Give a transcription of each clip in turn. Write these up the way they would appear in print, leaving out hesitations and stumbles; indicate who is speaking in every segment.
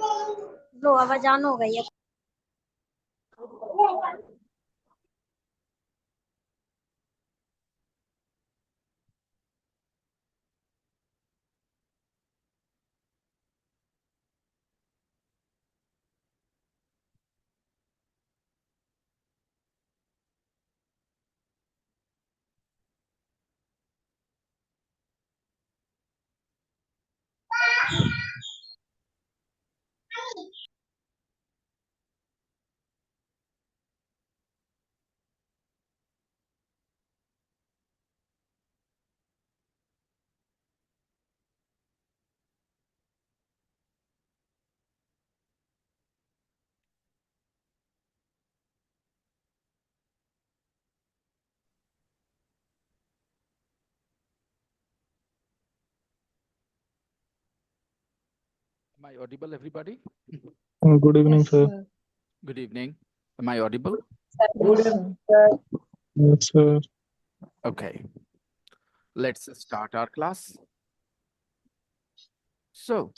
Speaker 1: लो आवाज ऑन हो गई है।
Speaker 2: Am I audible, everybody?
Speaker 3: Good evening,
Speaker 4: Yes,
Speaker 3: sir.
Speaker 4: sir.
Speaker 2: Good evening. Am I audible?
Speaker 4: Yes, sir.
Speaker 3: Yes, sir.
Speaker 2: Okay. Let's start our class. So,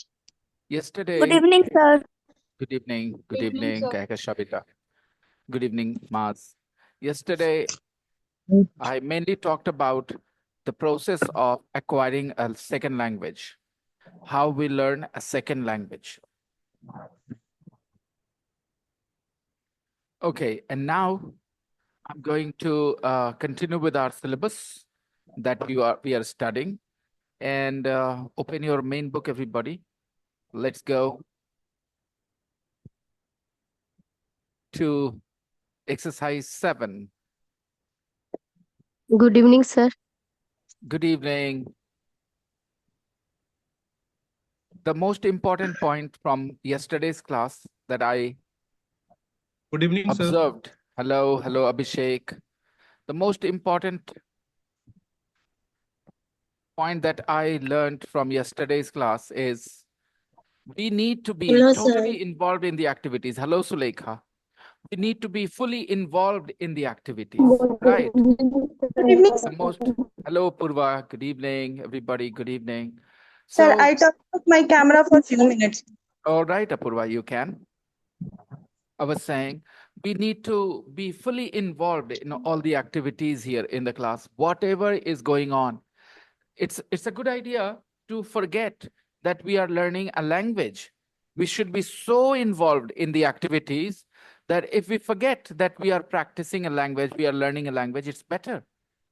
Speaker 1: Good
Speaker 2: yesterday,
Speaker 1: evening, sir.
Speaker 2: good evening, good
Speaker 4: Evening,
Speaker 2: evening,
Speaker 4: sir.
Speaker 2: Kaka Shabita. Good evening, Maz. Yesterday, I mainly talked about the process of acquiring a second language, how we learn a second language. Okay, and now I'm going to continue with our syllabus that we are studying. And open your main book, everybody. Let's go to exercise 7.
Speaker 1: Good evening, sir.
Speaker 2: Good evening. The most important point from yesterday's class that I
Speaker 3: Good evening, sir.
Speaker 2: observed. Hello, Abhishek. The most important point that I learned from yesterday's class is we need to be
Speaker 1: Hello,
Speaker 2: totally involved in the activities. Hello, Suleikha. We need to be fully involved in the activities, right?
Speaker 1: Good evening,
Speaker 2: The most, hello, Purva. Good evening, everybody. Good evening.
Speaker 5: Sir,
Speaker 2: So,
Speaker 5: I turned off my camera for a few minutes.
Speaker 2: all right, Apurva, you can. I was saying we need to be fully involved in all the activities here in the class, whatever is going on. It's a good idea to forget that we are learning a language. We should be so involved in the activities that if we forget that we are practicing a language, we are learning a language, it's better.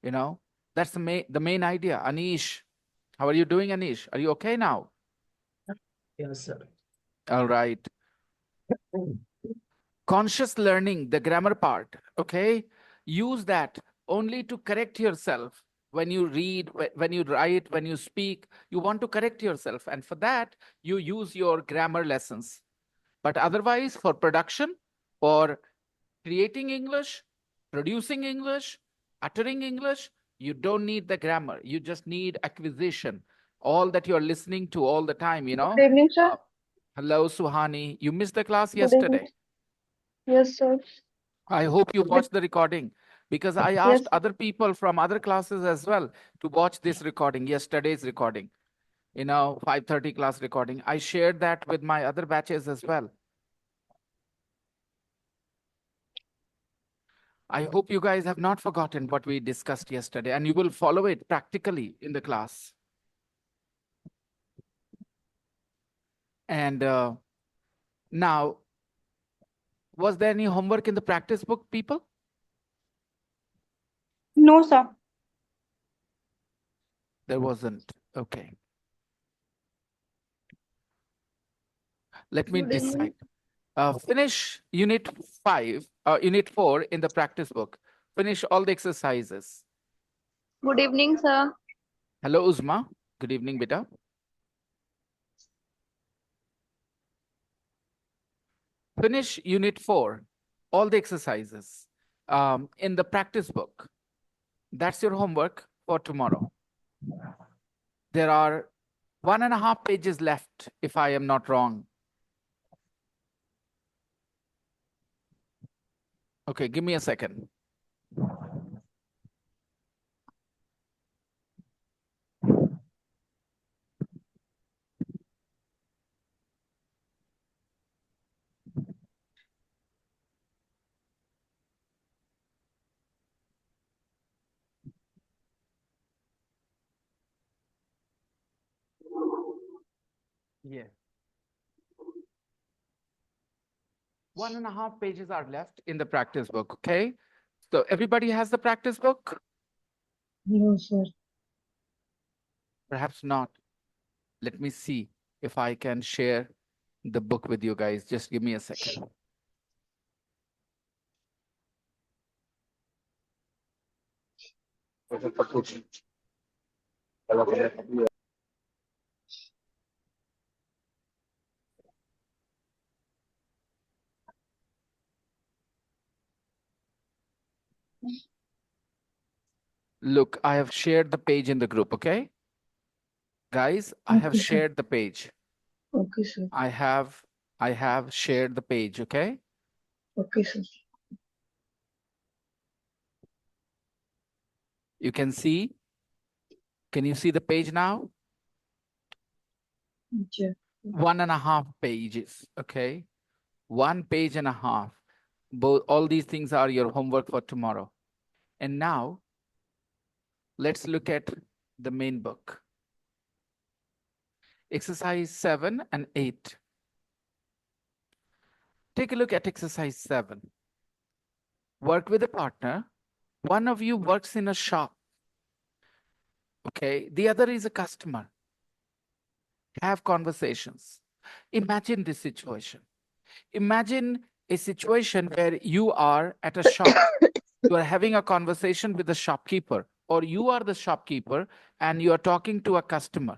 Speaker 2: You know, that's the main idea. Anish, how are you doing, Anish? Are you okay now?
Speaker 3: Yes, sir.
Speaker 2: All right. Conscious learning, the grammar part, okay? Use that only to correct yourself. When you read, when you write, when you speak, you want to correct yourself. And for that, you use your grammar lessons. But otherwise, for production, for creating English, producing English, uttering English, you don't need the grammar. You just need acquisition. All that you're listening to all the time, you know?
Speaker 5: Good evening, sir.
Speaker 2: Hello, Suhani. You missed the class
Speaker 5: Good evening.
Speaker 2: yesterday.
Speaker 5: Yes, sir.
Speaker 2: I hope you watched the recording because I
Speaker 5: Yes,
Speaker 2: asked other people from other classes as well to watch this recording, yesterday's recording, 5:30 class recording. I shared that with my other batches as well. I hope you guys have not forgotten what we discussed yesterday and you will follow it practically in the class. And now, was there any homework in the practice book, people?
Speaker 5: no, sir.
Speaker 2: There wasn't. Okay. Let me
Speaker 5: Good evening.
Speaker 2: decide. Finish unit 4 in the practice book. Finish all the exercises.
Speaker 5: Good evening, sir.
Speaker 2: Hello, Uzma. Good evening, beta. Finish unit 4, all the exercises in the practice book. That's your homework for tomorrow. There are 1.5 pages left, if I am not wrong. Okay, give me a second. Yes. 1.5 pages are left in the practice book, okay? So everybody has the practice book?
Speaker 4: No, sir.
Speaker 2: Perhaps not. Let me see if I can share the book with you guys. Just give me a second. Look, I have shared the page in the group, okay? Guys, I have
Speaker 4: Okay, sir.
Speaker 2: shared the page.
Speaker 4: Okay, sir.
Speaker 2: I have shared the page, okay?
Speaker 4: Okay, sir.
Speaker 2: You can see. Can you see the page now?
Speaker 4: Yeah.
Speaker 2: 1.5 pages, okay? 1 page and a half. Both all these things are your homework for tomorrow. And now let's look at the main book. Exercise 7 and 8. Take a look at exercise 7. Work with a partner. One of you works in a shop. Okay, the other is a customer. Have conversations. Imagine this situation. Imagine a situation where you are at a shop. You are having a conversation with the shopkeeper, or you are the shopkeeper and you are talking to a customer.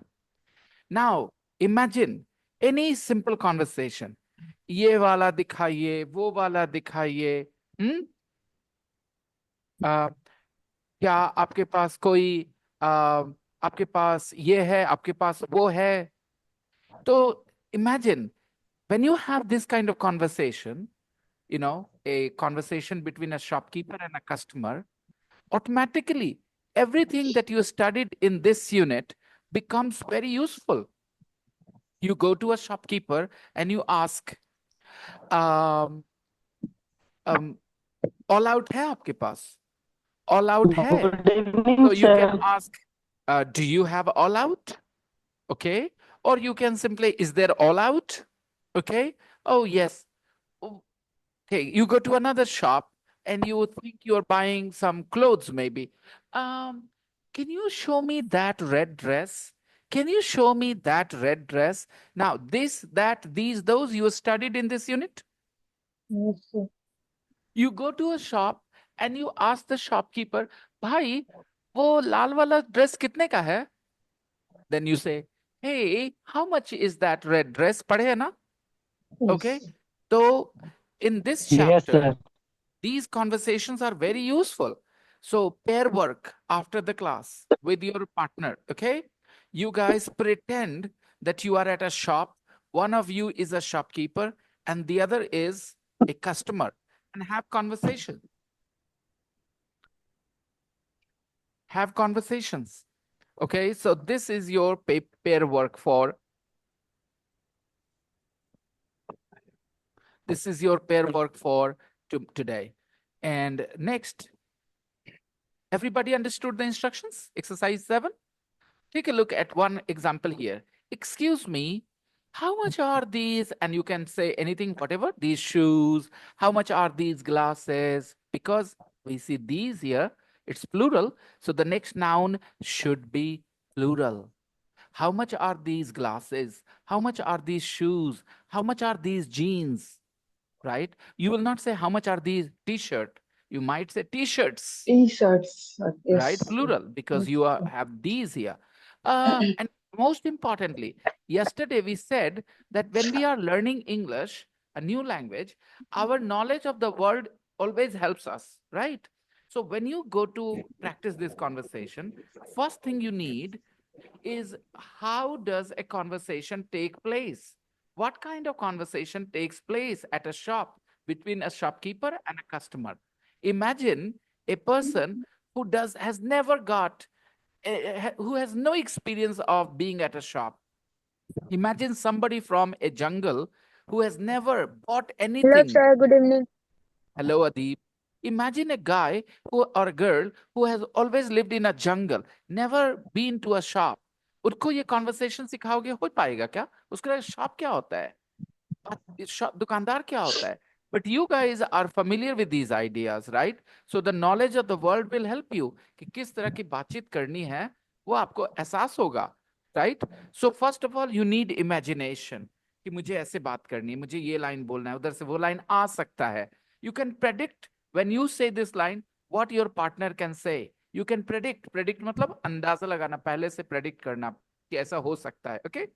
Speaker 2: Now, imagine any simple conversation. ये वाला दिखाइए, वो वाला दिखाइए. क्या आपके पास कोई आपके पास ये है, आपके पास वो है. तो imagine when you have this kind of conversation, a conversation between a shopkeeper and a customer, automatically everything that you studied in this unit becomes very useful. You go to a shopkeeper and you ask, all out hai aapke paas? All out hai.
Speaker 4: Good evening,
Speaker 2: So you can
Speaker 4: sir.
Speaker 2: ask, do you have all out? Okay. Or you can simply, is there all out? Okay. Oh, yes. Okay. You go to another shop and you think you're buying some clothes, maybe. Can you show me that red dress? Can you show me that red dress? Now, this, that, these, those you studied in this unit.
Speaker 4: Yes, sir.
Speaker 2: You go to a shop and you ask the shopkeeper, Bhai, wo lal wala dress kitne ka hai? Then you say, hey, how much is that red dress? Padhe hai na? Okay.
Speaker 4: Yes.
Speaker 2: So in this
Speaker 4: Yes,
Speaker 2: chapter,
Speaker 4: sir.
Speaker 2: these conversations are very useful. So pair work after the class with your partner, okay? You guys pretend that you are at a shop. One of you is a shopkeeper and the other is a customer, and have conversation. Have conversations. Okay, so this is your pair work for today. And next, everybody understood the instructions? Exercise 7. Take a look at one example here. Excuse me, how much are these? And you can say anything, whatever. These shoes, how much are these glasses? Because we see these here, it's plural. So the next noun should be plural. How much are these glasses? How much are these shoes? How much are these jeans? Right? You will not say how much are these t-shirt. You might say t-shirts.
Speaker 4: T-shirts.
Speaker 2: Right?
Speaker 4: Yes.
Speaker 2: Plural, because you have these here. And most importantly, yesterday we said that when we are learning English, a new language, our knowledge of the world always helps us, right? So when you go to practice this conversation, first thing you need is, how does a conversation take place? What kind of conversation takes place at a shop between a shopkeeper and a customer? Imagine a person has never got, who has no experience of being at a shop. Imagine somebody from a jungle who has never bought
Speaker 1: Hello,
Speaker 2: anything.
Speaker 1: sir. Good evening.
Speaker 2: Hello, Adib. Imagine a guy or a girl who has always lived in a jungle, never been to a shop. उनको ये conversation सिखाओगे, हो पाएगा क्या? उसके लिए shop क्या होता है, दुकानदार क्या होता है? But you guys are familiar with these ideas, right? So the knowledge of the world will help you कि किस तरह की बातचीत करनी है, वो आपको एहसास होगा, right? So first of all, you need imagination कि मुझे ऐसे बात करनी है, मुझे ये लाइन बोलना है, उधर से वो लाइन आ सकता है. You can predict when you say this line what your partner can say. You can predict मतलब अंदाजा लगाना, पहले से predict करना कि ऐसा हो सकता है, okay?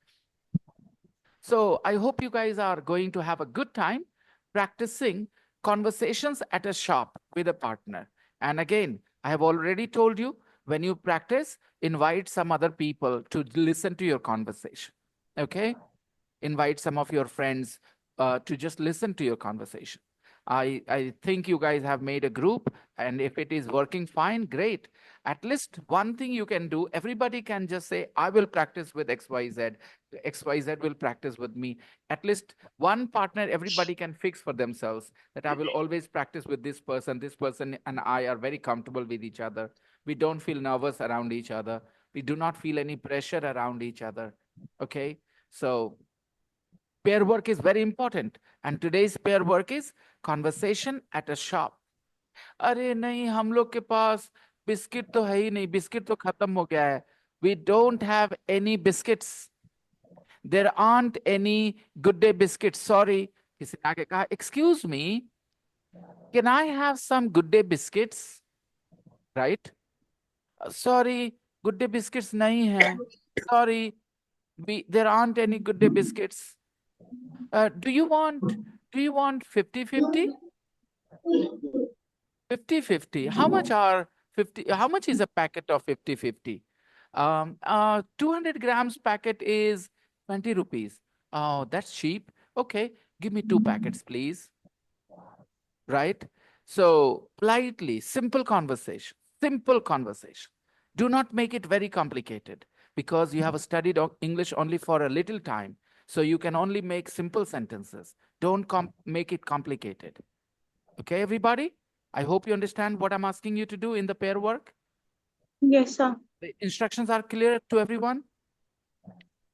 Speaker 2: So I hope you guys are going to have a good time practicing conversations at a shop with a partner. And again, I have already told you, when you practice, invite some other people to listen to your conversation. Okay? Invite some of your friends to just listen to your conversation. I think you guys have made a group, and if it is working fine, great. At least one thing you can do, everybody can just say, I will practice with XYZ. XYZ will practice with me. At least one partner, everybody can fix for themselves that I will always practice with this person and I are very comfortable with each other. We don't feel nervous around each other. We do not feel any pressure around each other. Okay? So pair work is very important. And today's pair work is conversation at a shop. अरे नहीं, हम लोग के पास biscuit तो है ही नहीं, biscuit तो खत्म हो गया है. We don't have any biscuits. There aren't any good day biscuits. Sorry. किसी ने आके कहा, excuse me, can I have some good day biscuits? Right? Sorry, good day biscuits नहीं है. Sorry, there aren't any good day biscuits. Do you want 50-50? 50-50. How much are 50? How much is a packet of 50-50? 200 grams packet is 20 rupees. Oh, that's cheap. Okay, give me 2 packets, please. Right? So politely, simple conversation. Simple conversation. Do not make it very complicated because you have studied English only for a little time. So you can only make simple sentences. Don't make it complicated. Okay, everybody? I hope you understand what I'm asking you to do in the pair work.
Speaker 5: Yes, sir.
Speaker 2: The instructions are clear to everyone?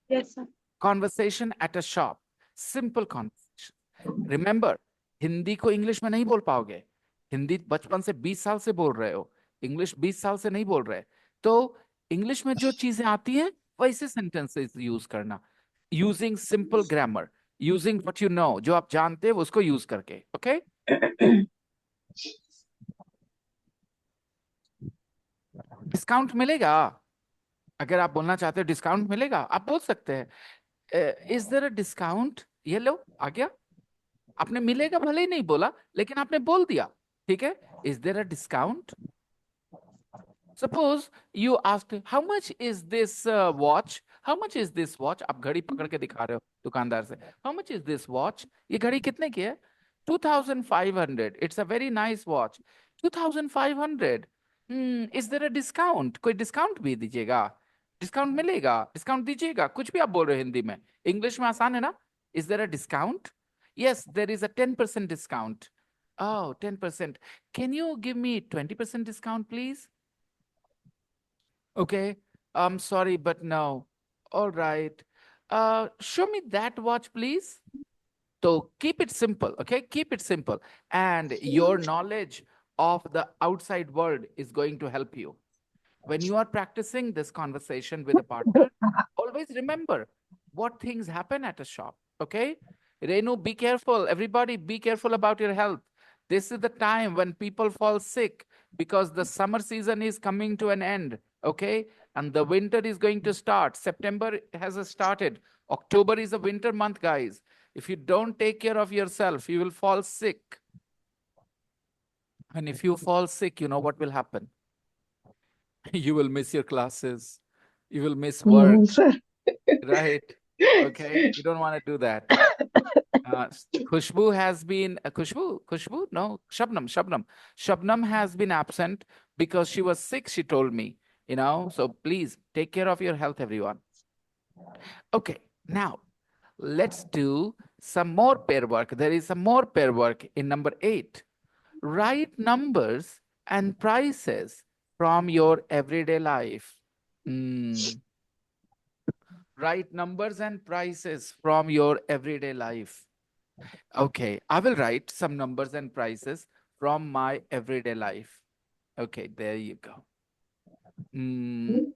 Speaker 5: Yes, sir.
Speaker 2: Conversation at a shop. Simple conversation. Remember, Hindi को English में नहीं बोल पाओगे. हिंदी बचपन से 20 साल से बोल रहे हो, इंग्लिश 20 साल से नहीं बोल रहे. तो इंग्लिश में जो चीजें आती हैं वैसे सेंटेंसेस यूज करना, using simple grammar, using what you know, जो आप जानते हैं उसको यूज करके. ओके? डिस्काउंट मिलेगा अगर आप बोलना चाहते हो, डिस्काउंट मिलेगा, आप बोल सकते हैं. Is there a discount? ये लो आ गया. आपने मिलेगा भले ही नहीं बोला, लेकिन आपने बोल दिया. ठीक है? Is there a discount? Suppose you asked, how much is this watch? How much is this watch? आप घड़ी पकड़ के दिखा रहे हो दुकानदार से. How much is this watch? ये घड़ी कितने की है? 2500. It's a very nice watch. 2500. Is there a discount? कोई डिस्काउंट भी दीजिएगा. डिस्काउंट मिलेगा, डिस्काउंट दीजिएगा, कुछ भी आप बोल रहे हो हिंदी में. इंग्लिश में आसान है ना? Is there a discount? Yes, there is a 10% discount. Oh, 10%. Can you give me 20% discount, please? Okay, I'm sorry, but no. All right. Show me that watch, please. So keep it simple, okay? Keep it simple. And your knowledge of the outside world is going to help you. When you are practicing this conversation with a partner, always remember what things happen at a shop, okay? Renu, be careful. Everybody, be careful about your health. This is the time when people fall sick because the summer season is coming to an end, okay? And the winter is going to start. September has started. October is a winter month, guys. If you don't take care of yourself, you will fall sick. And if you fall sick, you know what will happen? You will miss your classes. You will miss work, right? Okay, you don't want to do that. Khushbu has been, Khushbu? No, Shabnam has been absent because she was sick, she told me, you know, so please take care of your health, everyone. Okay, now let's do some more pair work. There is some more pair work in number 8. Write numbers and prices from your everyday life. Write numbers and prices from your everyday life. Okay, I will write some numbers and prices from my everyday life. Okay, there you go. Mm,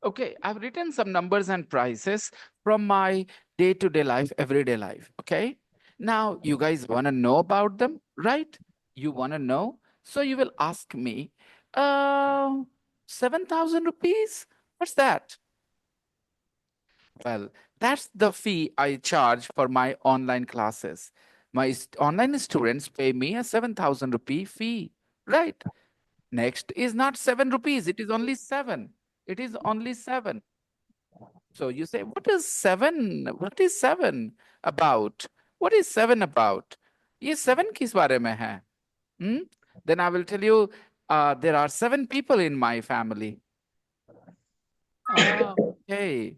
Speaker 2: Okay, I've written some numbers and prices from my day-to-day life, everyday life. Okay. Now, you guys want to know about them, right? You want to know? So you will ask me, uh, 7,000 rupees? What's that? Well, that's the fee I charge for my online classes. My online students pay me a 7,000 rupee fee, right? Next is not 7 rupees, it is only 7. It is only 7. So you say, what is 7? What is 7 about? What is 7 about? ये 7 किस बारे में है? Hmm? Then I will tell you, there are 7 people in my family. Ah, okay.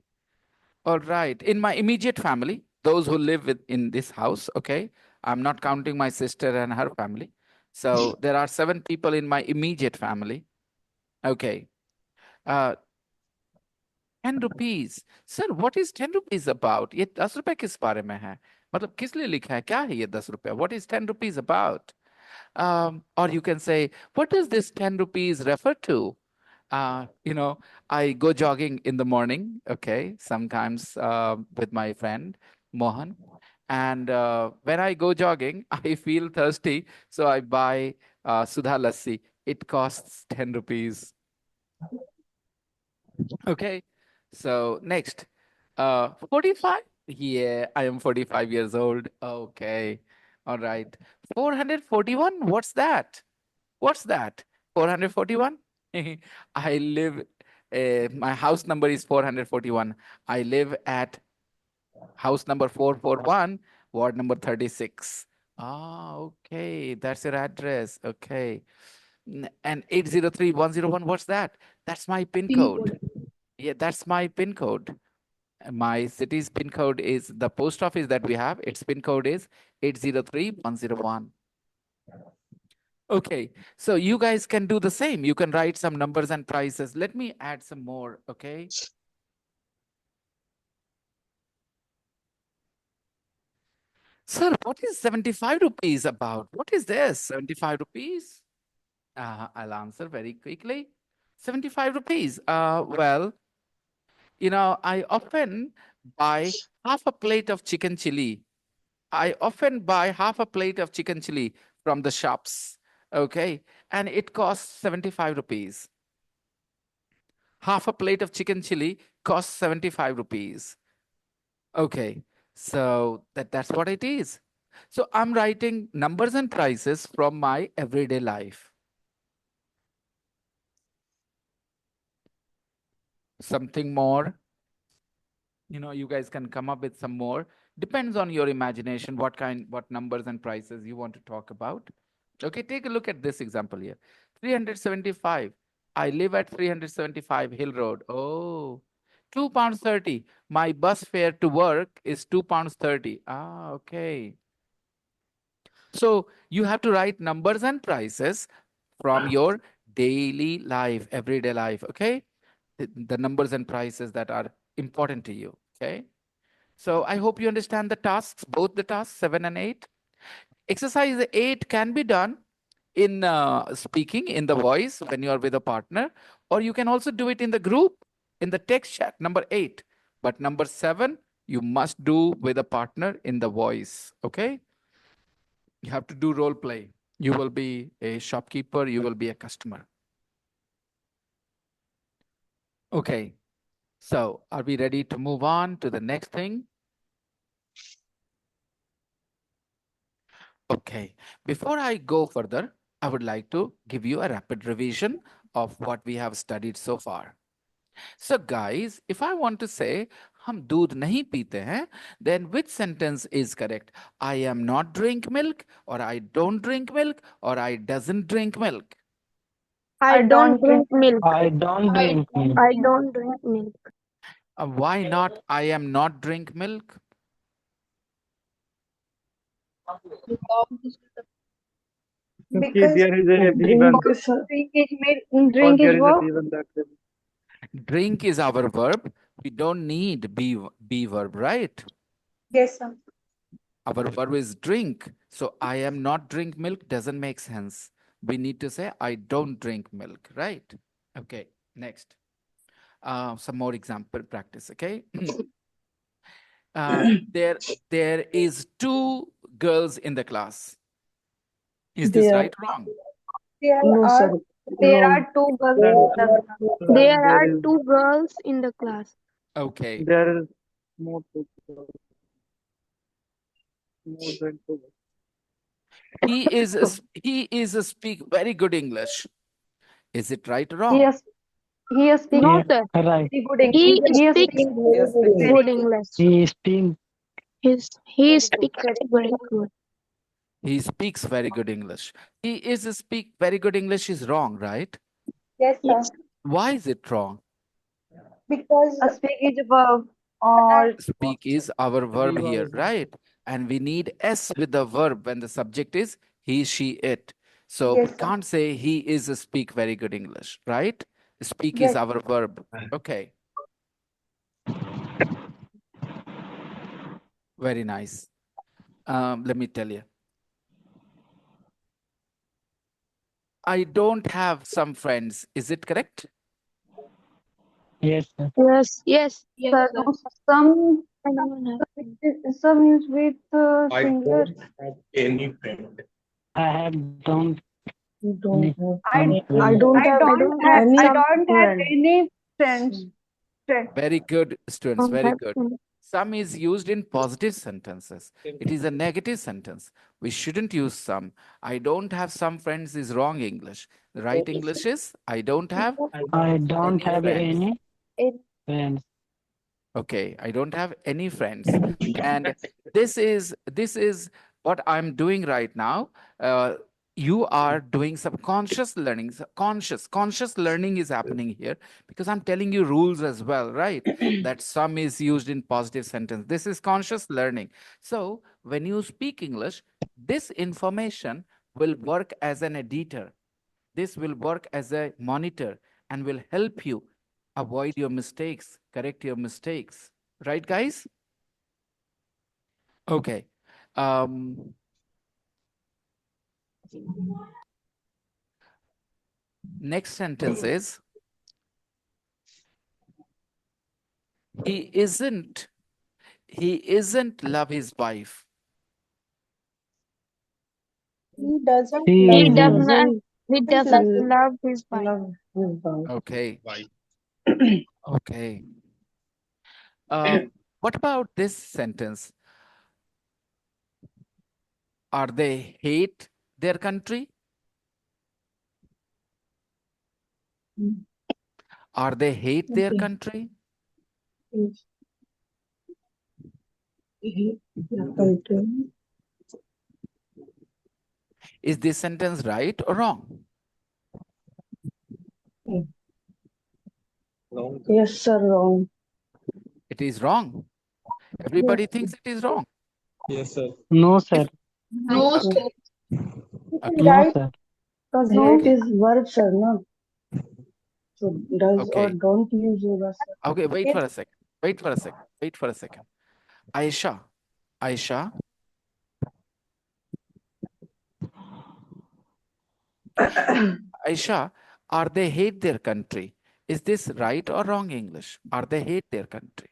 Speaker 2: All right. In my immediate family, those who live in this house, okay? I'm not counting my sister and her family. So there are 7 people in my immediate family. Okay. Uh, 10 rupees. Sir, what is 10 rupees about? ये 10 रुपए किस बारे में है? मतलब किस लिए लिखा है? क्या है ये 10 रुपए? What is 10 rupees about? Or you can say, what does this 10 rupees refer to? I go jogging in the morning, okay, sometimes with my friend Mohan. And when I go jogging, I feel thirsty. So I buy Sudha Lassi. It costs 10 rupees. Okay. So next, 45. Yeah, I am 45 years old. Okay. All right. 441. What's that? What's that? 441? I live, my house number is 441. I live at house number 441, ward number 36. Ah, okay. That's your address. Okay. And 803-101, what's that? That's my PIN code. Yeah, that's my PIN code. My city's PIN code is the post office that we have. Its PIN code is 803-101. Okay, so you guys can do the same. You can write some numbers and prices. Let me add some more, okay? Sir, what is 75 rupees about? What is this? 75 rupees? I'll answer very quickly. 75 rupees. I often buy half a plate of chicken chili. I often buy half a plate of chicken chili from the shops, okay? And it costs 75 rupees. Half a plate of chicken chili costs 75 rupees. Okay, so that's what it is. So I'm writing numbers and prices from my everyday life. Something more, you guys can come up with some more. Depends on your imagination, what numbers and prices you want to talk about. Okay, take a look at this example here. 375. I live at 375 Hill Road. Oh, £2 30. My bus fare to work is £2 30. Ah, okay. So you have to write numbers and prices from your daily life, everyday life. Okay, the numbers and prices that are important to you. Okay. So I hope you understand the tasks, both the tasks 7 and 8. Exercise 8 can be done in speaking in the voice when you are with a partner, or you can also do it in the group in the text chat, number 8. But number 7, you must do with a partner in the voice. Okay. You have to do role play. You will be a shopkeeper, you will be a customer. Okay. So are we ready to move on to the next thing? Okay, before I go further, I would like to give you a rapid revision of what we have studied so far. So guys, if I want to say हम दूध नहीं पीते हैं, then which sentence is correct? I am not drink milk, or I don't drink milk, or I doesn't drink milk.
Speaker 1: I don't drink milk.
Speaker 3: I don't drink milk.
Speaker 1: I don't drink milk.
Speaker 2: Why not I am not drink milk?
Speaker 4: Because
Speaker 3: there is a
Speaker 4: drink is
Speaker 1: Drink is what?
Speaker 2: Drink is our verb. We don't need be verb, right?
Speaker 5: Yes, sir.
Speaker 2: Our verb is drink. So I am not drink milk doesn't make sense. We need to say I don't drink milk, right? Okay, next. Some more example practice, okay? There is two girls in the class. Is this
Speaker 4: There-
Speaker 2: right or wrong?
Speaker 4: No, sir.
Speaker 1: There
Speaker 4: Wrong.
Speaker 1: are two girls in the class. There are two girls in the class.
Speaker 2: Okay.
Speaker 3: There is more than two.
Speaker 2: He is a speak very good English. Is it right or wrong?
Speaker 1: He is speaking. No, sir.
Speaker 3: Right.
Speaker 1: He speaks good English.
Speaker 3: He speaks.
Speaker 1: He speaks very good.
Speaker 2: He speaks very good English. He is a speak very good English is wrong, right?
Speaker 5: Yes, sir.
Speaker 2: Why is it wrong?
Speaker 5: Because
Speaker 1: Speak is a verb or
Speaker 2: Speak is our verb here, right? And we need S with the verb when the subject is he, she, it. So we
Speaker 5: Yes, sir.
Speaker 2: can't say he is a speak very good English, right? Speak
Speaker 5: Yes.
Speaker 2: is our verb. Okay. Very nice. Let me tell you. I don't have some friends. Is it correct?
Speaker 3: Yes, sir.
Speaker 1: yes, sir. Some some is with singular.
Speaker 3: have any friend. I have don't.
Speaker 4: Don't have
Speaker 1: I
Speaker 4: any friend.
Speaker 1: I don't have any friends.
Speaker 2: Very good, students.
Speaker 1: Don't
Speaker 2: Very
Speaker 1: have
Speaker 2: good.
Speaker 1: any.
Speaker 2: Some is used in positive sentences. It is a negative sentence. We shouldn't use some. I don't have some friends is wrong English. The right English is I don't have
Speaker 3: I don't
Speaker 2: any
Speaker 3: have
Speaker 2: friends.
Speaker 3: any friends.
Speaker 2: Okay, I don't have any friends. And this is what I'm doing right now. You are doing subconscious learning. Conscious learning is happening here because I'm telling you rules as well, right? That some is used in positive sentence. This is conscious learning. So when you speak English, this information will work as an editor. This will work as a monitor and will help you avoid your mistakes, correct your mistakes. Right, guys? Okay. Next sentence is, he isn't love his wife.
Speaker 5: He doesn't
Speaker 3: He
Speaker 5: love
Speaker 1: He
Speaker 3: is
Speaker 1: does
Speaker 5: his
Speaker 1: not. He
Speaker 5: his
Speaker 1: doesn't
Speaker 5: life.
Speaker 1: love his wife.
Speaker 4: Love his wife.
Speaker 2: Okay. Okay. What about this sentence? Are they hate their country? Are they hate their
Speaker 4: Okay.
Speaker 2: country?
Speaker 4: Country.
Speaker 2: Is this sentence right or wrong?
Speaker 4: Yes, sir. Wrong.
Speaker 2: It is wrong. Everybody thinks it is wrong.
Speaker 3: Yes, sir. No, sir.
Speaker 5: No,
Speaker 2: Okay. Okay.
Speaker 3: No,
Speaker 5: right?
Speaker 3: sir.
Speaker 4: Because
Speaker 1: No.
Speaker 4: hate is verb, sir. No. So does or
Speaker 2: Okay.
Speaker 4: don't use yoga, sir.
Speaker 2: Okay, wait
Speaker 5: Yes.
Speaker 2: for a second. Wait for a second. Wait for a second. Aisha. Aisha. Aisha, are they hate their country? Is this right or wrong English? Are they hate their country?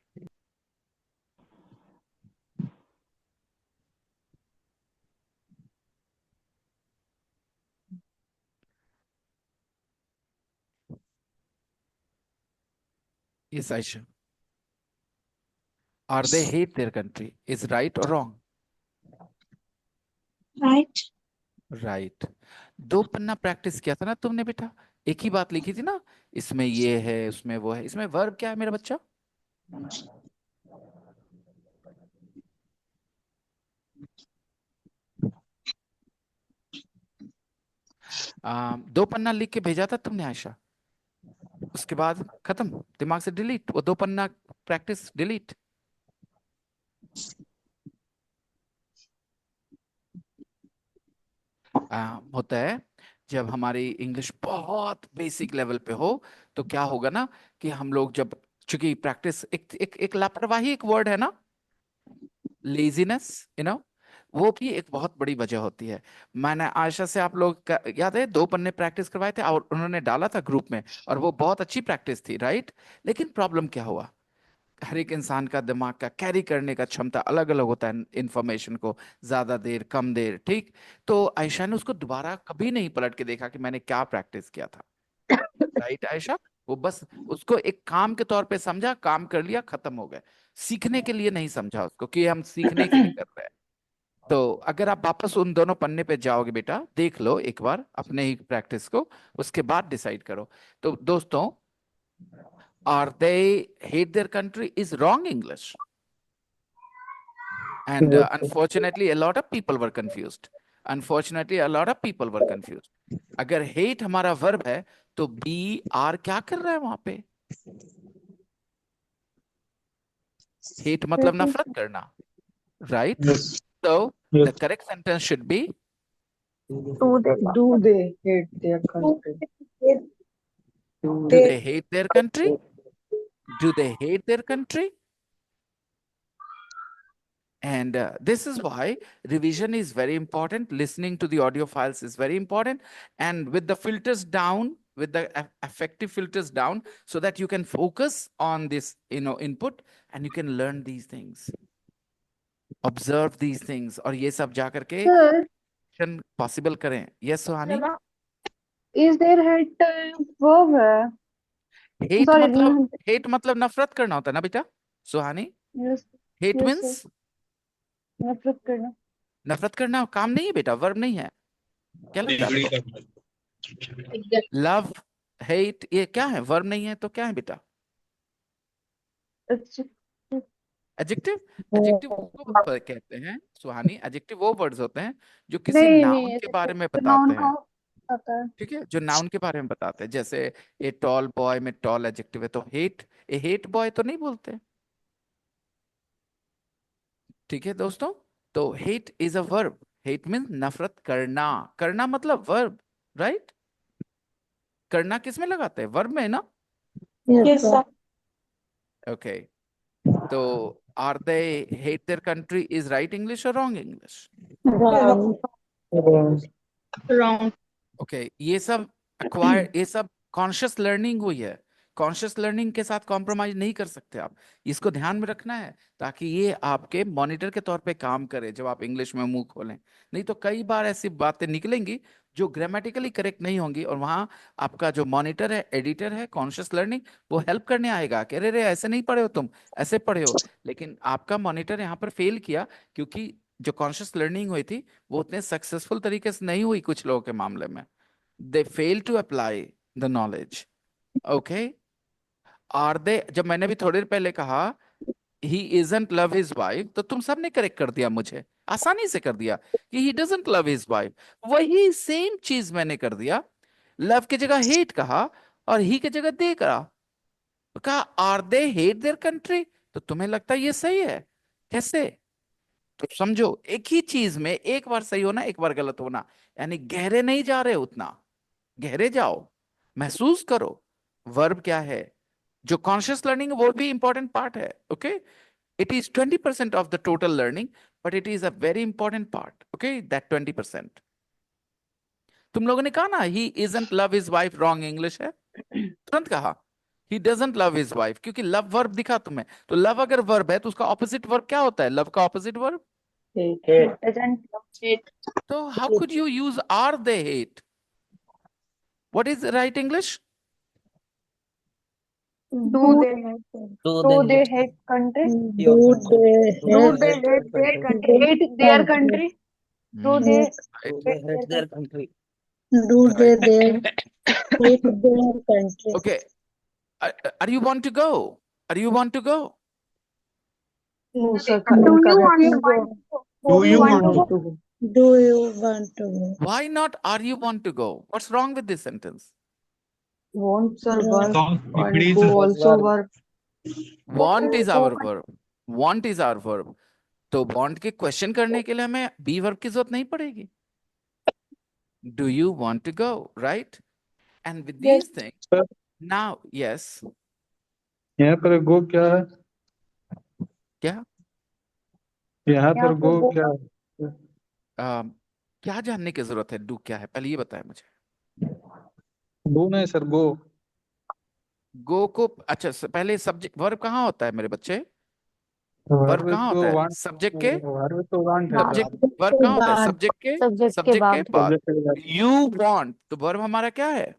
Speaker 2: Yes, Aisha. Are they hate their country? Is right or wrong?
Speaker 1: Right.
Speaker 2: Right. दो पन्ना practice किया था ना तुमने बेटा, एक ही बात लिखी थी ना, इसमें ये है उसमें वो है। इसमें वर्ब क्या है मेरा बच्चा? दो पन्ना लिख के भेजा था तुमने आयशा, उसके बाद खत्म, दिमाग से डिलीट, वो दो पन्ना प्रैक्टिस डिलीट। होता है जब हमारी इंग्लिश बहुत बेसिक लेवल पे हो, तो क्या होगा ना कि हम लोग जब, चूंकि प्रैक्टिस एक लापरवाही एक वर्ड है ना, लेजीनेस, वो भी एक बहुत बड़ी वजह होती है। मैंने आयशा से, आप लोग याद है, दो पन्ने प्रैक्टिस करवाए थे और उन्होंने डाला था ग्रुप में, और वो बहुत अच्छी प्रैक्टिस थी, राइट। लेकिन प्रॉब्लम क्या हुआ, हर एक इंसान का दिमाग का कैरी करने का क्षमता अलग अलग होता है इंफॉर्मेशन को, ज्यादा देर कम देर, ठीक। तो आयशा ने उसको दोबारा कभी नहीं पलट के देखा कि मैंने क्या प्रैक्टिस किया था, राइट आयशा। वो बस उसको एक काम के तौर पे समझा, काम कर लिया, खत्म हो गए। सीखने के लिए नहीं समझा उसको कि हम सीखने के लिए कर रहे हैं। तो अगर आप वापस उन दोनों पन्ने पे जाओगे बेटा, देख लो एक बार अपने ही प्रैक्टिस को, उसके बाद डिसाइड करो। तो दोस्तों, are they hate their country is wrong English, and unfortunately a lot of people were confused. Unfortunately a lot of people were confused. अगर hate हमारा verb है, तो be are क्या कर रहा है वहां पे? hate मतलब नफरत करना, right?
Speaker 3: Yes.
Speaker 2: So
Speaker 3: Yes.
Speaker 2: the correct sentence should be,
Speaker 1: Do they love
Speaker 4: Do they hate their country?
Speaker 2: do they hate their country? Do they hate their country? And this is why revision is very important. Listening to the audio files is very important. And with the filters down, with the effective filters down, so that you can focus on this, input, and you can learn these things, observe these things, और ये सब जा करके
Speaker 4: Sir,
Speaker 2: possible करें। Yes Suhani.
Speaker 4: is there hate verb है?
Speaker 2: Hate
Speaker 4: Sorry,
Speaker 2: मतलब, hate मतलब नफरत करना होता है ना बेटा सुहानी।
Speaker 4: yes,
Speaker 2: hate
Speaker 4: yes sir.
Speaker 2: Means
Speaker 4: नफरत करना.
Speaker 2: नफरत करना काम नहीं है बेटा, वर्ब नहीं है। क्या लगता है आपको? लव, हेट, ये क्या है? वर्ब नहीं है तो क्या है बेटा?
Speaker 4: It's-
Speaker 2: adjective. एडजेक्टिव उसको कहते हैं सुहानी, एडजेक्टिव वो वर्ड्स होते हैं जो किसी
Speaker 4: नहीं
Speaker 2: नाउन
Speaker 4: नहीं
Speaker 2: के बारे में
Speaker 4: नाउन
Speaker 2: बताते
Speaker 4: का
Speaker 2: हैं,
Speaker 4: आता है.
Speaker 2: ठीक है, जो नाउन के बारे में बताते हैं। जैसे ए टॉल बॉय में टॉल एडजेक्टिव है, तो हेट, ए हेट बॉय तो नहीं बोलते, ठीक है दोस्तों। तो hate is a verb, hate mean नफरत करना, करना मतलब वर्ब, राइट। करना किस में लगाते हैं? वर्ब में ना।
Speaker 4: Yes sir.
Speaker 2: ओके, तो are they hate their country is right English और रॉन्ग इंग्लिश?
Speaker 5: Wrong.
Speaker 2: ओके, ये सब एक्वायर, ये सब कॉन्शियस लर्निंग हुई है। कॉन्शियस लर्निंग के साथ कॉम्प्रोमाइज नहीं कर सकते आप, इसको ध्यान में रखना है, ताकि ये आपके मॉनिटर के तौर पे काम करे जब आप इंग्लिश में मुंह खोलें। नहीं तो कई बार ऐसी बातें निकलेंगी जो ग्रामेटिकली करेक्ट नहीं होंगी, और वहां आपका जो मॉनिटर है, एडिटर है, कॉन्शियस लर्निंग, वो हेल्प करने आएगा कि अरे रे ऐसे नहीं पढ़े हो तुम, ऐसे पढ़े हो। लेकिन आपका मॉनिटर यहाँ पर फेल किया, क्योंकि जो कॉन्शियस लर्निंग हुई थी वो उतने सक्सेसफुल तरीके से नहीं हुई कुछ लोगों के मामले में। They fail to apply the knowledge. Okay, are they, जब मैंने भी थोड़ी देर पहले कहा he isn't love his wife, तो तुम सबने करेक्ट कर दिया, मुझे आसानी से कर दिया कि ही डजंट लव हिज वाइफ। वही सेम चीज मैंने कर दिया, लव की जगह हेट कहा, और ही की जगह दे कहा, तो कहा are they hate their country. तो तुम्हें लगता है ये सही है? कैसे? तो समझो, एक ही चीज में एक बार सही होना, एक बार गलत होना, यानी गहरे नहीं जा रहे उतना, गहरे जाओ, महसूस करो वर्ब क्या है। जो कॉन्शियस लर्निंग वो भी इंपॉर्टेंट पार्ट है, okay. It is 20% of the total learning, but it is a very important part, okay, that 20%। तुम लोगों ने कहा ना he isn't love his wife, wrong English है, तुरंत कहा he doesn't love his wife, क्योंकि लव वर्ब दिखा तुम्हें। तो लव अगर वर्ब है तो उसका ऑपोजिट वर्ब क्या होता है? लव का opposite verb.
Speaker 4: Doesn't hate.
Speaker 2: So how could you use are they hate? What is the right English?
Speaker 1: Do they
Speaker 5: Do they hate country?
Speaker 4: Do they
Speaker 1: do they
Speaker 4: hate
Speaker 1: hate their country? Hate their country?
Speaker 5: Do
Speaker 2: Hmm,
Speaker 5: they
Speaker 2: right.
Speaker 5: hate their country?
Speaker 4: do
Speaker 2: Right.
Speaker 4: they hate their country?
Speaker 2: Okay. Are you want to go? Are you want to go?
Speaker 5: No, sir.
Speaker 1: Do you
Speaker 5: Correct.
Speaker 1: want to go?
Speaker 5: Do
Speaker 1: Do you want to
Speaker 5: want
Speaker 1: go?
Speaker 5: to go?
Speaker 4: Do you want to go?
Speaker 2: Why not are you want to go? What's wrong with this sentence?
Speaker 5: Want, sir.
Speaker 4: Right.
Speaker 5: Work and go also work.
Speaker 2: Want is our verb. Want is our verb. तो want के question करने के लिए हमें be verb की जरूरत नहीं पड़ेगी. Do you want to go? Right? And with
Speaker 5: Yes.
Speaker 2: these things, now, yes.
Speaker 6: यहाँ पर गो क्या है?
Speaker 2: क्या?
Speaker 6: यहाँ पर गो क्या है?
Speaker 2: क्या जानने की जरूरत है? Do क्या है? पहले ये बताएं मुझे.
Speaker 6: गो नहीं सर, गो
Speaker 2: Go को अच्छा पहले सब्जेक्ट वर्ब कहाँ होता है मेरे बच्चे? वर्ब कहाँ होता है?
Speaker 6: वांट,
Speaker 2: सब्जेक्ट के
Speaker 6: वर्ब तो वांट है
Speaker 2: सब्जेक्ट वर्ब कहाँ होता है?
Speaker 4: बाद।
Speaker 2: सब्जेक्ट के
Speaker 1: Subject के
Speaker 2: सब्जेक्ट के
Speaker 1: बाद।
Speaker 2: बाद.
Speaker 6: सब्जेक्ट के बाद
Speaker 2: You want तो वर्ब हमारा क्या है?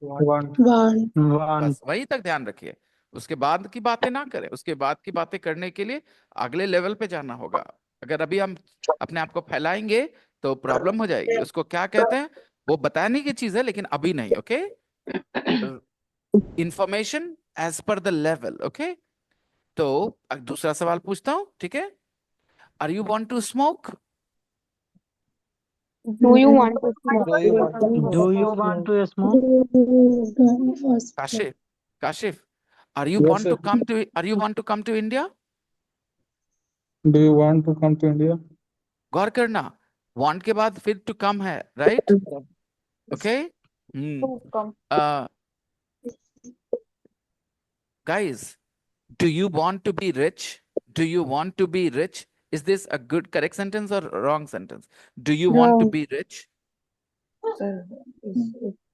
Speaker 6: Want
Speaker 4: Want.
Speaker 6: वांट
Speaker 2: बस वहीं तक ध्यान रखिए. उसके बाद की बातें ना करें. उसके बाद की बातें करने के लिए अगले लेवल पे जाना होगा. अगर अभी हम अपने आप को फैलाएंगे तो प्रॉब्लम हो जाएगी. उसको क्या कहते हैं? वो बताने की चीज है लेकिन अभी नहीं. Okay, information as per the level. Okay, तो दूसरा सवाल पूछता हूँ. ठीक है. Are you want to smoke?
Speaker 1: Do you want to smoke?
Speaker 3: Do you want to smoke?
Speaker 2: Kashif, Kashif, are you
Speaker 6: Yes,
Speaker 2: want to
Speaker 6: sir.
Speaker 2: come to are you want to come to India?
Speaker 6: Do you want to come to India?
Speaker 2: गौर करना, want के बाद फिर to come है, right? Okay. Uh, guys, do you want to be rich? Do you want to be rich? Is this a good correct sentence or wrong sentence? Do you want to
Speaker 4: Wrong.
Speaker 2: be rich?
Speaker 5: Sir, is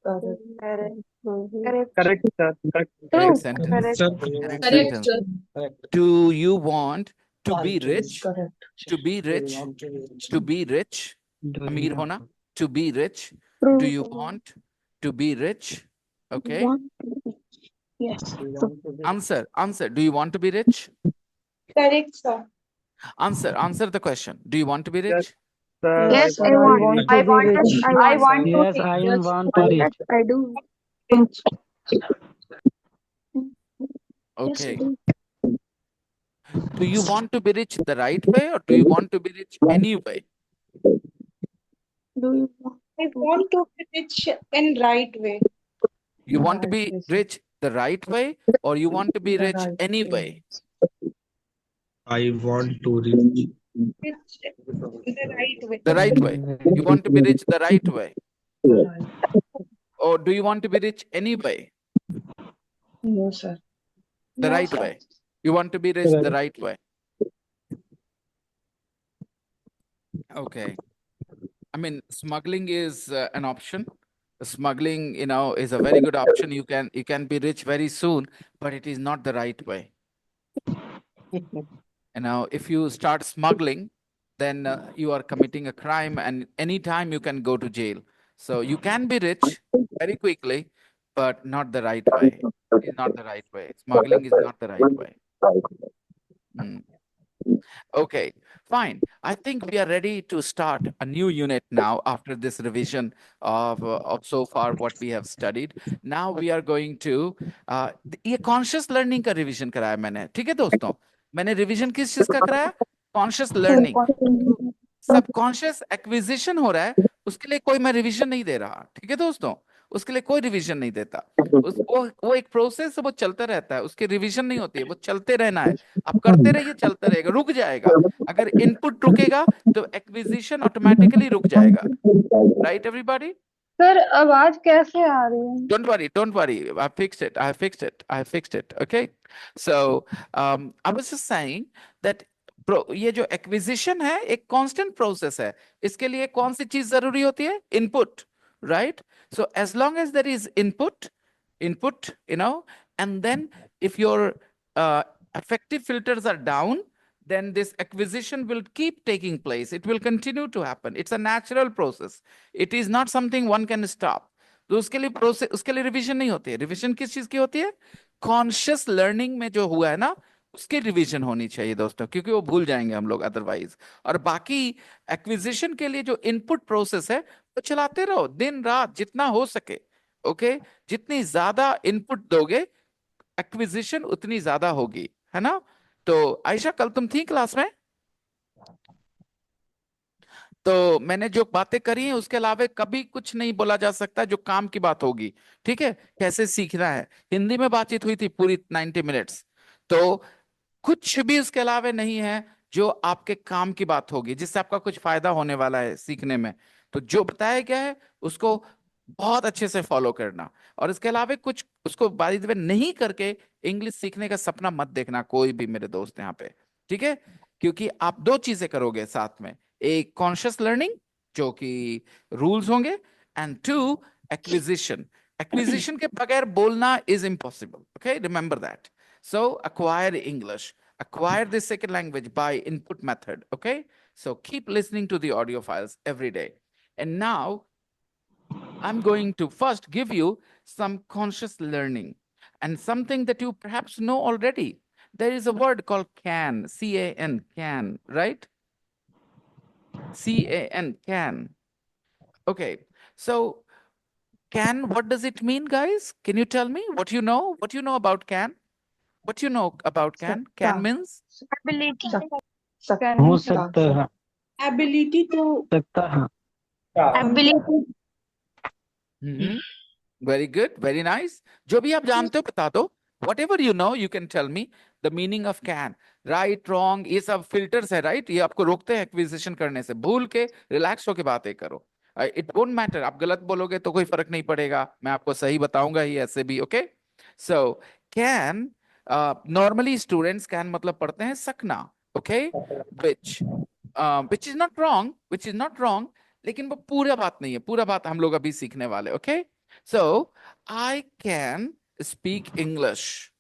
Speaker 5: correct.
Speaker 3: Correct, sir.
Speaker 2: Correct sentence.
Speaker 6: Sir
Speaker 2: Correct sentence. Do you want to be rich?
Speaker 5: Correct.
Speaker 2: To be rich? To be rich? अमीर होना? To be rich? Do you want to be rich? Okay.
Speaker 4: Yes.
Speaker 2: Answer. Do you want to be rich?
Speaker 5: Correct, sir.
Speaker 2: Answer the question. Do you want to be rich?
Speaker 1: Yes,
Speaker 5: Sir,
Speaker 1: I want.
Speaker 5: to
Speaker 1: I
Speaker 5: be
Speaker 1: want
Speaker 5: rich.
Speaker 1: it. I want to.
Speaker 3: Yes, I want to
Speaker 1: Yes,
Speaker 3: reach.
Speaker 1: I do.
Speaker 2: Okay. Do you want to be rich the right way or do you want to be rich anyway?
Speaker 1: Do you want?
Speaker 5: I want to be rich in right way.
Speaker 2: You want to
Speaker 5: Right
Speaker 2: be
Speaker 5: way, sir.
Speaker 2: rich the right way or you want to be
Speaker 5: The
Speaker 2: rich
Speaker 5: right
Speaker 2: anyway?
Speaker 7: I want to reach.
Speaker 5: Rich the right way.
Speaker 2: The right way. You want to be rich the right way.
Speaker 5: Right.
Speaker 2: Or do you want to be rich anyway?
Speaker 5: No, sir.
Speaker 2: The
Speaker 5: No,
Speaker 2: right
Speaker 5: sir.
Speaker 2: way. You want to be rich the right way. Okay. I mean, smuggling is an option. Smuggling, is a very good option. You can be rich very soon, but it is not the right way. If you start smuggling, then you are committing a crime, and anytime you can go to jail. So you can be rich very quickly, but not the right way. It's not the right way. Smuggling is not the right way. Okay, fine. I think we are ready to start a new unit now after this revision of so far what we have studied. Now we are going to ये conscious learning का revision कराया मैंने. ठीक है दोस्तों? मैंने revision किस चीज का कराया? Conscious learning. सबकॉन्शियस एक्विजिशन हो रहा है, उसके लिए कोई मैं रिवीजन नहीं दे रहा. ठीक है दोस्तों, उसके लिए कोई रिवीजन नहीं देता. वो एक प्रोसेस है, वो चलता रहता है, उसकी रिवीजन नहीं होती है, वो चलते रहना है. आप करते रहिए, चलता रहेगा, रुक जाएगा. अगर इनपुट रुकेगा तो एक्विजिशन ऑटोमेटिकली रुक जाएगा. Right everybody?
Speaker 1: सर आवाज कैसे आ रही है?
Speaker 2: Don't worry. I fixed it. Okay. So I was just saying that ये जो एक्विजिशन है एक कांस्टेंट प्रोसेस है. इसके लिए कौन सी चीज जरूरी होती है? Input. Right. So as long as there is input, and then if your affective filters are down, then this acquisition will keep taking place. It will continue to happen. It's a natural process. It is not something one can stop. तो उसके लिए revision नहीं होती है. Revision किस चीज की होती है? कॉन्शियस लर्निंग में जो हुआ है ना, उसकी रिवीजन होनी चाहिए दोस्तों, क्योंकि वो भूल जाएंगे हम लोग अदरवाइज। और बाकी एक्विजिशन के लिए जो इनपुट प्रोसेस है वो चलाते रहो दिन रात जितना हो सके। ओके, जितनी ज्यादा इनपुट दोगे एक्विजिशन उतनी ज्यादा होगी, है ना। तो आयशा, कल तुम थी क्लास में? तो मैंने जो बातें करी हैं उसके अलावा कभी कुछ नहीं बोला जा सकता जो काम की बात होगी। ठीक है, कैसे सीखना है। हिंदी में बातचीत हुई थी पूरी 90 मिनट्स, तो कुछ भी उसके अलावा नहीं है जो आपके काम की बात होगी, जिससे आपका कुछ फायदा होने वाला है सीखने में। तो जो बताया गया है उसको बहुत अच्छे से फॉलो करना। और इसके अलावा कुछ उसको बाय द वे नहीं करके इंग्लिश सीखने का सपना मत देखना कोई भी मेरे दोस्त यहाँ पे। ठीक है, क्योंकि आप दो चीजें करोगे साथ में, एक कॉन्शियस लर्निंग जो कि रूल्स होंगे, एंड टू एक्विजिशन। एक्विजिशन के बगैर बोलना is impossible. Okay, remember that. So acquire English, acquire the second language by input method. Okay, so keep listening to the audio files every day. And now I'm going to first give you some conscious learning and something that you perhaps know already. There is a word called can, C-A-N, can, right? C-A-N, can. Okay, so can, what does it mean, guys? Can you tell me what you know? What you know about can? What you know about can? Can
Speaker 4: सकता
Speaker 2: means?
Speaker 1: ability.
Speaker 4: सकता
Speaker 3: हो
Speaker 4: सकता
Speaker 3: सकता है,
Speaker 5: ability to
Speaker 3: सकता है।
Speaker 1: Ability.
Speaker 2: Mm-hmm. Very good, very nice. जो भी आप जानते हो बता दो. Whatever you know, you can tell me the meaning of can. Right, wrong, ये सब filters है, right? ये आपको रोकते हैं acquisition करने से. भूल के relax होके बातें करो. It won't matter. आप गलत बोलोगे तो कोई फर्क नहीं पड़ेगा. मैं आपको सही बताऊंगा ही ऐसे भी. Okay? So can, normally students can मतलब पढ़ते हैं सकना. Okay? Which is not wrong, which is not wrong. लेकिन वो पूरा बात नहीं है. पूरा बात हम लोग अभी सीखने वाले. Okay? So, I can speak English.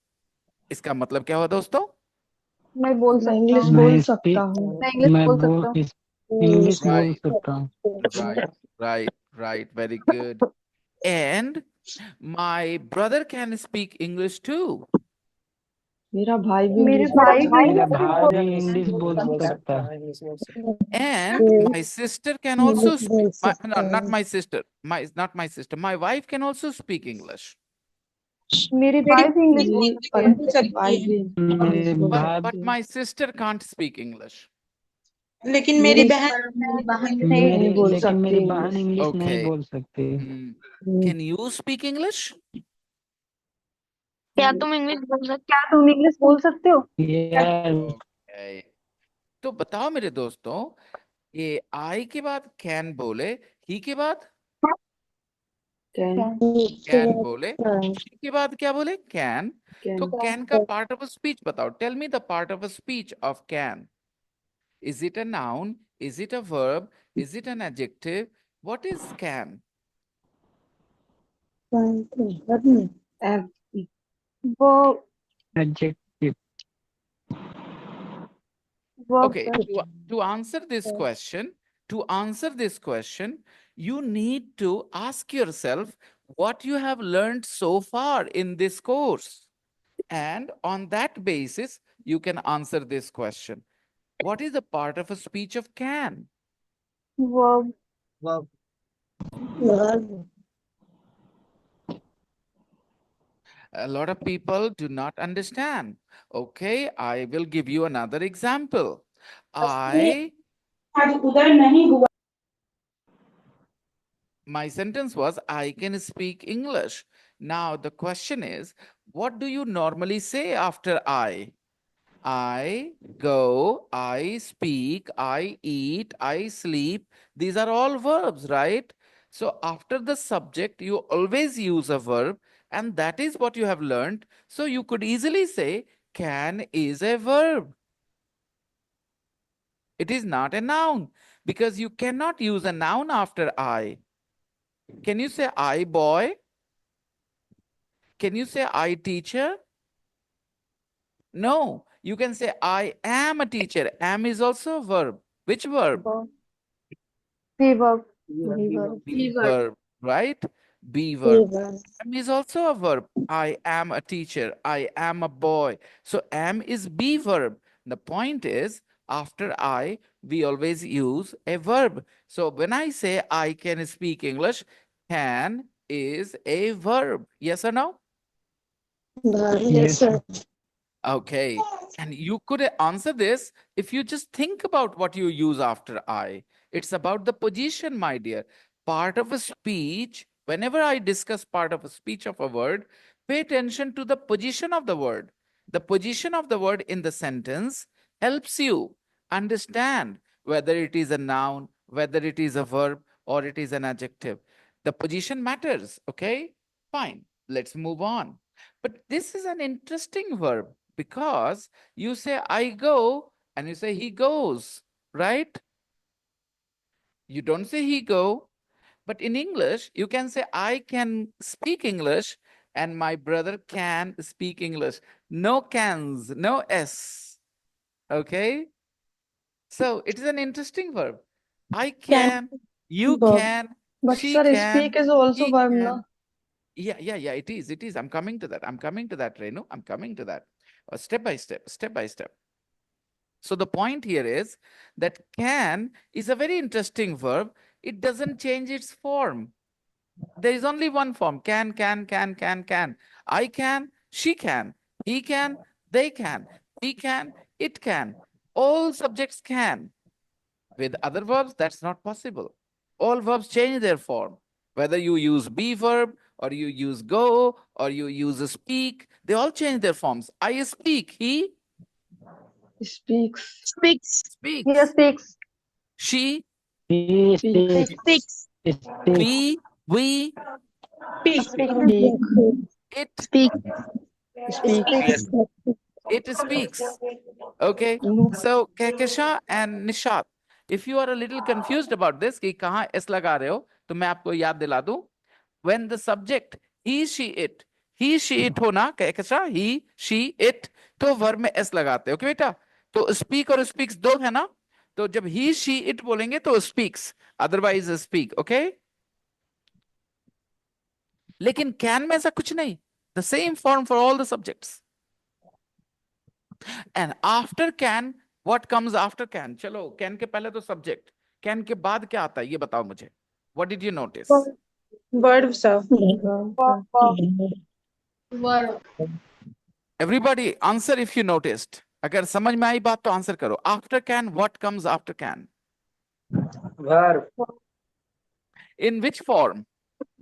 Speaker 2: इसका मतलब क्या हुआ दोस्तों?
Speaker 1: मैं बोल
Speaker 4: मैं
Speaker 1: सकता
Speaker 4: इंग्लिश
Speaker 1: हूँ।
Speaker 4: बोल
Speaker 3: मैं
Speaker 4: सकता
Speaker 3: स्पीक
Speaker 4: हूँ।
Speaker 1: मैं इंग्लिश
Speaker 3: मैं
Speaker 1: बोल
Speaker 3: बोल
Speaker 1: सकता हूँ।
Speaker 3: इंग्लिश बोल
Speaker 2: Right,
Speaker 3: सकता हूँ।
Speaker 2: right, right. Very good. And my brother can speak English too.
Speaker 4: मेरा भाई भी
Speaker 1: मेरे
Speaker 4: इंग्लिश
Speaker 1: भाई भी
Speaker 3: मेरा
Speaker 1: इंग्लिश
Speaker 3: भाई
Speaker 1: बोल
Speaker 3: भी
Speaker 1: सकता
Speaker 3: इंग्लिश बोल सकता है।
Speaker 2: And my sister can also speak. No, not my sister. Not my sister. My wife can also speak English.
Speaker 1: है। मेरी
Speaker 5: मेरी
Speaker 1: भाई भी इंग्लिश बोल
Speaker 4: मेरी
Speaker 1: सकती है।
Speaker 5: बोल सकती
Speaker 4: भाई
Speaker 5: है,
Speaker 4: भी
Speaker 3: मेरे
Speaker 4: इंग्लिश बोल
Speaker 3: भाई
Speaker 2: But
Speaker 4: सकती है।
Speaker 2: my sister can't speak English.
Speaker 5: लेकिन मेरी
Speaker 4: मेरी
Speaker 5: बहन
Speaker 3: मेरे
Speaker 4: नहीं बोल
Speaker 3: लेकिन
Speaker 4: सकती
Speaker 3: मेरी बहन
Speaker 4: इंग्लिश।
Speaker 3: इंग्लिश नहीं
Speaker 2: Okay.
Speaker 3: बोल सकती।
Speaker 2: Can you speak English?
Speaker 1: क्या तुम इंग्लिश बोल सकते क्या तुम इंग्लिश बोल सकते हो?
Speaker 3: Yes,
Speaker 2: Okay. तो बताओ मेरे दोस्तों, ये आई के बाद कैन बोले, ही के बाद
Speaker 4: कैन
Speaker 2: कैन बोले, ही के बाद क्या बोले? कैन। तो
Speaker 4: कैन
Speaker 2: कैन का पार्ट ऑफ स्पीच बताओ. Tell me the part of speech of can. Is it a noun? Is it a verb? Is it an adjective? What is can?
Speaker 4: Um
Speaker 1: वो
Speaker 3: adjective.
Speaker 2: Okay,
Speaker 1: verb
Speaker 2: to answer this question, you need to ask yourself what you have learned so far in this course. And on that basis, you can answer this question. What is the part of a speech of can?
Speaker 1: Verb
Speaker 2: A lot of people do not understand. Okay, I will give you another example. I
Speaker 5: आज उधर नहीं हुआ।
Speaker 2: My sentence was, I can speak English. Now the question is, what do you normally say after I? I go, I speak, I eat, I sleep. These are all verbs, right? So after the subject, you always use a verb, and that is what you have learned. So you could easily say, can is a verb. It is not a noun because you cannot use a noun after I. Can you say I boy? Can you say I teacher? No, you can say I am a teacher. Am is also a verb. Which verb?
Speaker 1: भी verb भी verb
Speaker 2: Be verb, right? Be verb. Am is also a verb. I am a teacher. I am a boy. So am is be verb. The point is, after I, we always use a verb. So when I say I can speak English, can is a verb. Yes or no?
Speaker 3: Yes, sir.
Speaker 2: Okay. And you could answer this if you just think about what you use after I. It's about the position, my dear. Part of a speech, whenever I discuss part of a speech of a word, pay attention to the position of the word. The position of the word in the sentence helps you understand whether it is a noun, whether it is a verb, or it is an adjective. The position matters. Okay? Fine. Let's move on. But this is an interesting verb because you say I go and you say he goes, right? You don't say he go, but in English, you can say I can speak English and my brother can speak English. No cans, no S. Okay? So it is an interesting verb. I can, you
Speaker 4: verb.
Speaker 2: can,
Speaker 4: But
Speaker 2: she
Speaker 4: sir,
Speaker 2: can,
Speaker 4: speak is also
Speaker 2: he
Speaker 4: verb,
Speaker 2: can.
Speaker 4: no?
Speaker 2: Yeah, it is. It is. I'm coming to that. I'm coming to that, Renu. I'm coming to that. Step by step, step by step. So the point here is that can is a very interesting verb. It doesn't change its form. There is only one form. Can. I can, she can, he can, they can, we can, it can. All subjects can. With other verbs, that's not possible. All verbs change their form. Whether you use be verb or you use go or you use speak, they all change their forms. I speak, he
Speaker 4: Speaks.
Speaker 1: Speaks.
Speaker 4: He
Speaker 2: speaks.
Speaker 4: speaks.
Speaker 2: She,
Speaker 3: He
Speaker 4: Speaks.
Speaker 1: Speaks.
Speaker 3: speaks.
Speaker 2: we,
Speaker 5: Speak.
Speaker 4: Speak.
Speaker 2: it,
Speaker 1: Speak.
Speaker 4: Speaks.
Speaker 7: Yes.
Speaker 2: it speaks. Okay.
Speaker 4: No.
Speaker 2: So Kehkesha and Nishat, if you are a little confused about this, कि कहाँ s लगा रहे हो, तो मैं आपको याद दिला दूं. When the subject he, she, it हो ना, Kehkesha, he, she, it, तो verb में s लगाते हो, okay बेटा? तो speak और speaks दो है ना? तो जब he, she, it बोलेंगे तो speaks, otherwise speak, okay? लेकिन can में ऐसा कुछ नहीं. The same form for all the subjects. And after can, what comes after can? चलो, can के पहले तो subject. Can के बाद क्या आता है? ये बताओ मुझे. What did you notice?
Speaker 5: Verb, sir.
Speaker 2: Everybody answer if you noticed. अगर समझ में आई बात तो आंसर करो. After can, what comes after can?
Speaker 7: Verb.
Speaker 2: In which form?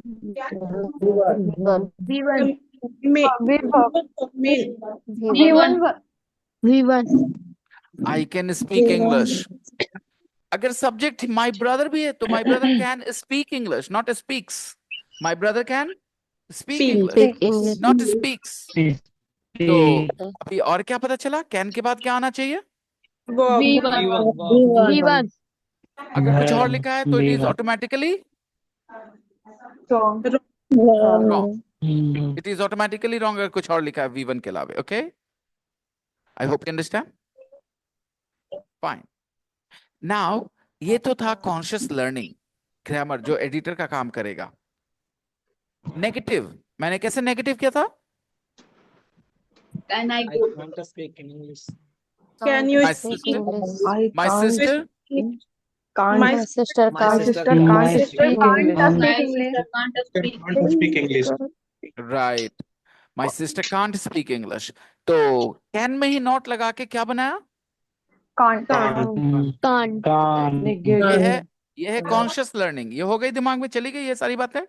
Speaker 1: V1.
Speaker 4: V1.
Speaker 1: V1.
Speaker 2: I can speak English. अगर subject my brother भी है तो my brother can speak English, not speaks. My brother can speak
Speaker 5: Speak.
Speaker 2: English,
Speaker 1: Speak English.
Speaker 2: not speaks. तो
Speaker 3: Speak.
Speaker 2: अभी और क्या पता चला? Can के बाद क्या आना चाहिए?
Speaker 5: Verb.
Speaker 1: V1.
Speaker 2: अगर कुछ और
Speaker 3: Verb.
Speaker 2: लिखा है तो it is automatically
Speaker 4: Wrong.
Speaker 2: wrong.
Speaker 3: Mm.
Speaker 2: It is automatically wrong अगर कुछ और लिखा है V1 के अलावे. Okay? I hope you understand. Fine. Now ये तो था conscious learning grammar जो editor का काम करेगा. Negative. मैंने कैसे negative किया था?
Speaker 5: Can I
Speaker 7: I
Speaker 5: go?
Speaker 7: can't speak in English.
Speaker 5: Can you
Speaker 2: My
Speaker 1: Speak
Speaker 2: sister,
Speaker 1: English.
Speaker 4: I
Speaker 2: my
Speaker 4: can't.
Speaker 2: sister,
Speaker 4: Can't.
Speaker 5: My
Speaker 1: My sister
Speaker 7: My
Speaker 4: My
Speaker 1: can't.
Speaker 7: sister
Speaker 4: sister
Speaker 3: My
Speaker 4: can't
Speaker 3: sister
Speaker 4: speak English.
Speaker 5: can't speak.
Speaker 7: can't speak English.
Speaker 2: right. My sister can't speak English. तो can में ही not लगा के क्या बनाया?
Speaker 4: Can't.
Speaker 7: Can't.
Speaker 1: Can't.
Speaker 3: Can.
Speaker 4: Negate.
Speaker 2: ये है conscious learning. ये हो गई, दिमाग में चली गई ये सारी बातें?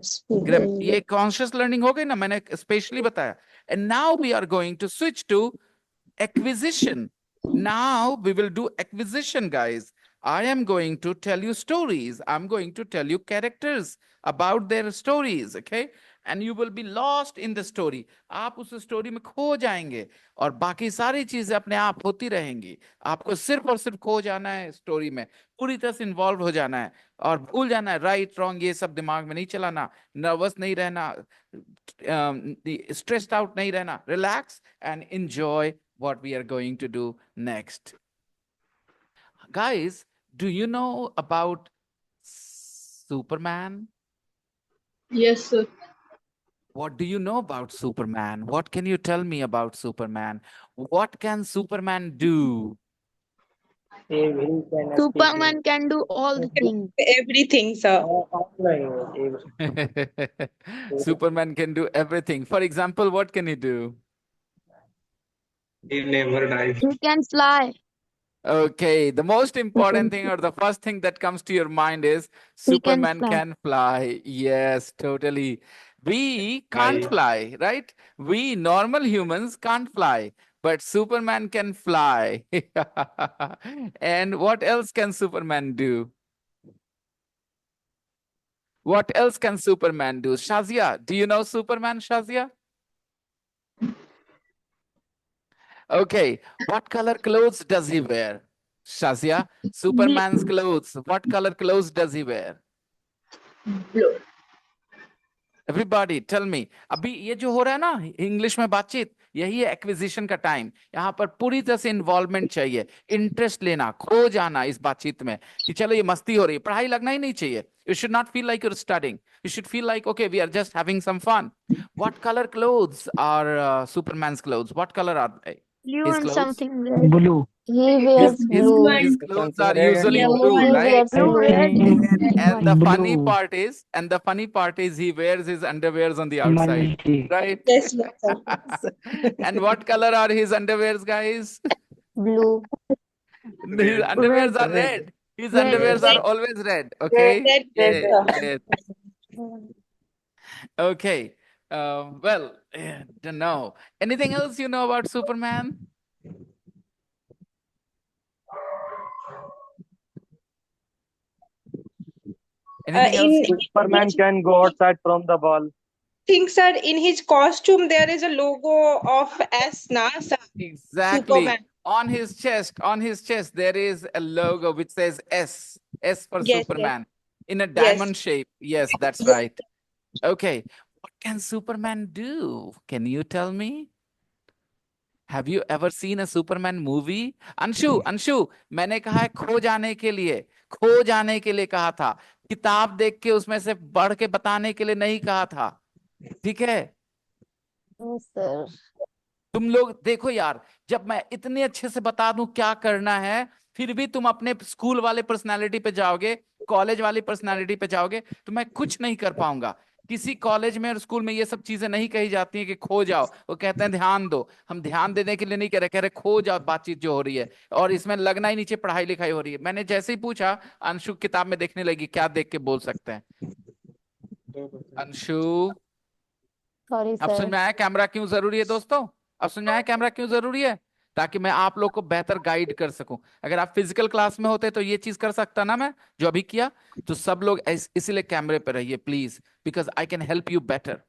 Speaker 1: Speak
Speaker 2: ये
Speaker 1: English.
Speaker 2: conscious learning हो गई ना, मैंने स्पेशली बताया. And now we are going to switch to acquisition. Now we will do acquisition, guys. I am going to tell you stories. I'm going to tell you characters about their stories, okay? And you will be lost in the story. आप उस story में खो जाएंगे और बाकी सारी चीजें अपने आप होती रहेंगी. आपको सिर्फ और सिर्फ खो जाना है story में, पूरी तरह से involved हो जाना है और भूल जाना है right wrong ये सब दिमाग में नहीं चलाना, nervous नहीं रहना, stressed out नहीं रहना. Relax and enjoy what we are going to do next. Guys, do you know about Superman?
Speaker 5: Yes, sir.
Speaker 2: What do you know about Superman? What can you tell me about Superman? What can Superman do?
Speaker 7: He can speak in
Speaker 1: Superman can do all the things.
Speaker 5: Everything, sir.
Speaker 7: online.
Speaker 2: Superman can do everything. For example, what can he do?
Speaker 6: He never dies.
Speaker 1: He can fly.
Speaker 2: Okay, the most
Speaker 1: He can,
Speaker 2: important thing or the first thing that comes to your mind is
Speaker 1: he can
Speaker 2: Superman
Speaker 1: fly.
Speaker 2: can fly. Yes, totally. We can't
Speaker 6: I
Speaker 2: fly, right? We normal humans can't fly, but Superman can fly. And what else can Superman do? What else can Superman do? Shazia, do you know Superman, Shazia? Okay, what color clothes does he wear? Shazia, Superman's clothes. What color clothes does he wear?
Speaker 5: Blue.
Speaker 2: Everybody, tell me. अभी ये जो हो रहा है ना English में बातचीत, यही है एक्विजिशन का टाइम। यहाँ पर पूरी तरह से इन्वॉल्वमेंट चाहिए, इंटरेस्ट लेना, खो जाना इस बातचीत में कि चलो ये मस्ती हो रही है, पढ़ाई लगना ही नहीं चाहिए। You should not feel like you're studying. You should feel like, okay, we are just having some fun. What color clothes are Superman's clothes? What color are they?
Speaker 1: Blue
Speaker 2: His
Speaker 1: and
Speaker 2: clothes?
Speaker 1: something red.
Speaker 3: Blue.
Speaker 8: He
Speaker 2: His
Speaker 8: wears
Speaker 2: his
Speaker 8: blue.
Speaker 2: his clothes
Speaker 7: Something
Speaker 2: are
Speaker 7: red and
Speaker 2: usually
Speaker 7: yellow.
Speaker 2: blue,
Speaker 8: He
Speaker 2: right?
Speaker 8: wears
Speaker 1: Blue,
Speaker 8: blue.
Speaker 1: red, and
Speaker 2: And the
Speaker 1: white.
Speaker 2: funny
Speaker 3: Blue.
Speaker 2: part is, he wears his underwears on the outside,
Speaker 3: Multi.
Speaker 2: right?
Speaker 5: Yes, yes, sir.
Speaker 2: And what color are his underwears, guys?
Speaker 8: Blue.
Speaker 2: His
Speaker 6: red.
Speaker 2: underwears
Speaker 1: Red,
Speaker 2: are
Speaker 7: Red.
Speaker 2: red. His
Speaker 1: red.
Speaker 2: underwears
Speaker 7: Red.
Speaker 2: are
Speaker 5: Red,
Speaker 2: always red.
Speaker 5: red,
Speaker 2: Okay.
Speaker 5: red, red,
Speaker 2: Yes.
Speaker 5: sir.
Speaker 2: Yes. Okay. Well, don't know. Anything else you know about Superman? Anything else?
Speaker 5: In
Speaker 7: Superman can go outside from the ball.
Speaker 5: think, sir, in his costume there is a logo of S, na, sir.
Speaker 2: Exactly.
Speaker 5: Superman.
Speaker 2: On his chest, there is a logo which says S. S for
Speaker 5: Yes, yes,
Speaker 2: Superman in a
Speaker 5: yes.
Speaker 2: diamond shape. Yes, that's
Speaker 5: Yes.
Speaker 2: right. Okay. What can Superman do? Can you tell me? Have you ever seen a Superman movie? Anshu, मैंने कहा है खो जाने के लिए कहा था। किताब देख के उसमें से पढ़ के बताने के लिए नहीं कहा था। ठीक है?
Speaker 8: Yes, sir.
Speaker 2: तुम लोग देखो यार, जब मैं इतने अच्छे से बता दूं क्या करना है, फिर भी तुम अपने स्कूल वाले पर्सनालिटी पे जाओगे, कॉलेज वाली पर्सनालिटी पे जाओगे, तो मैं कुछ नहीं कर पाऊंगा। किसी कॉलेज में और स्कूल में ये सब चीजें नहीं कही जाती हैं कि खो जाओ। वो कहते हैं ध्यान दो। हम ध्यान देने के लिए नहीं कह रहे खो जाओ बातचीत जो हो रही है, और इसमें लगना ही नीचे पढ़ाई लिखाई हो रही है। मैंने जैसे ही पूछा, अंशु किताब में देखने लगी, क्या देख के बोल सकते हैं? अंशु,
Speaker 8: Sorry,
Speaker 2: अब समझ
Speaker 8: sir.
Speaker 2: में आया कैमरा क्यों जरूरी है दोस्तों? अब समझ में आया कैमरा क्यों जरूरी है? ताकि मैं आप लोग को बेहतर गाइड कर सकूं। अगर आप फिजिकल क्लास में होते तो ये चीज कर सकता ना मैं, जो अभी किया। तो सब लोग इसीलिए कैमरे पर रहिए please, because I can help you better.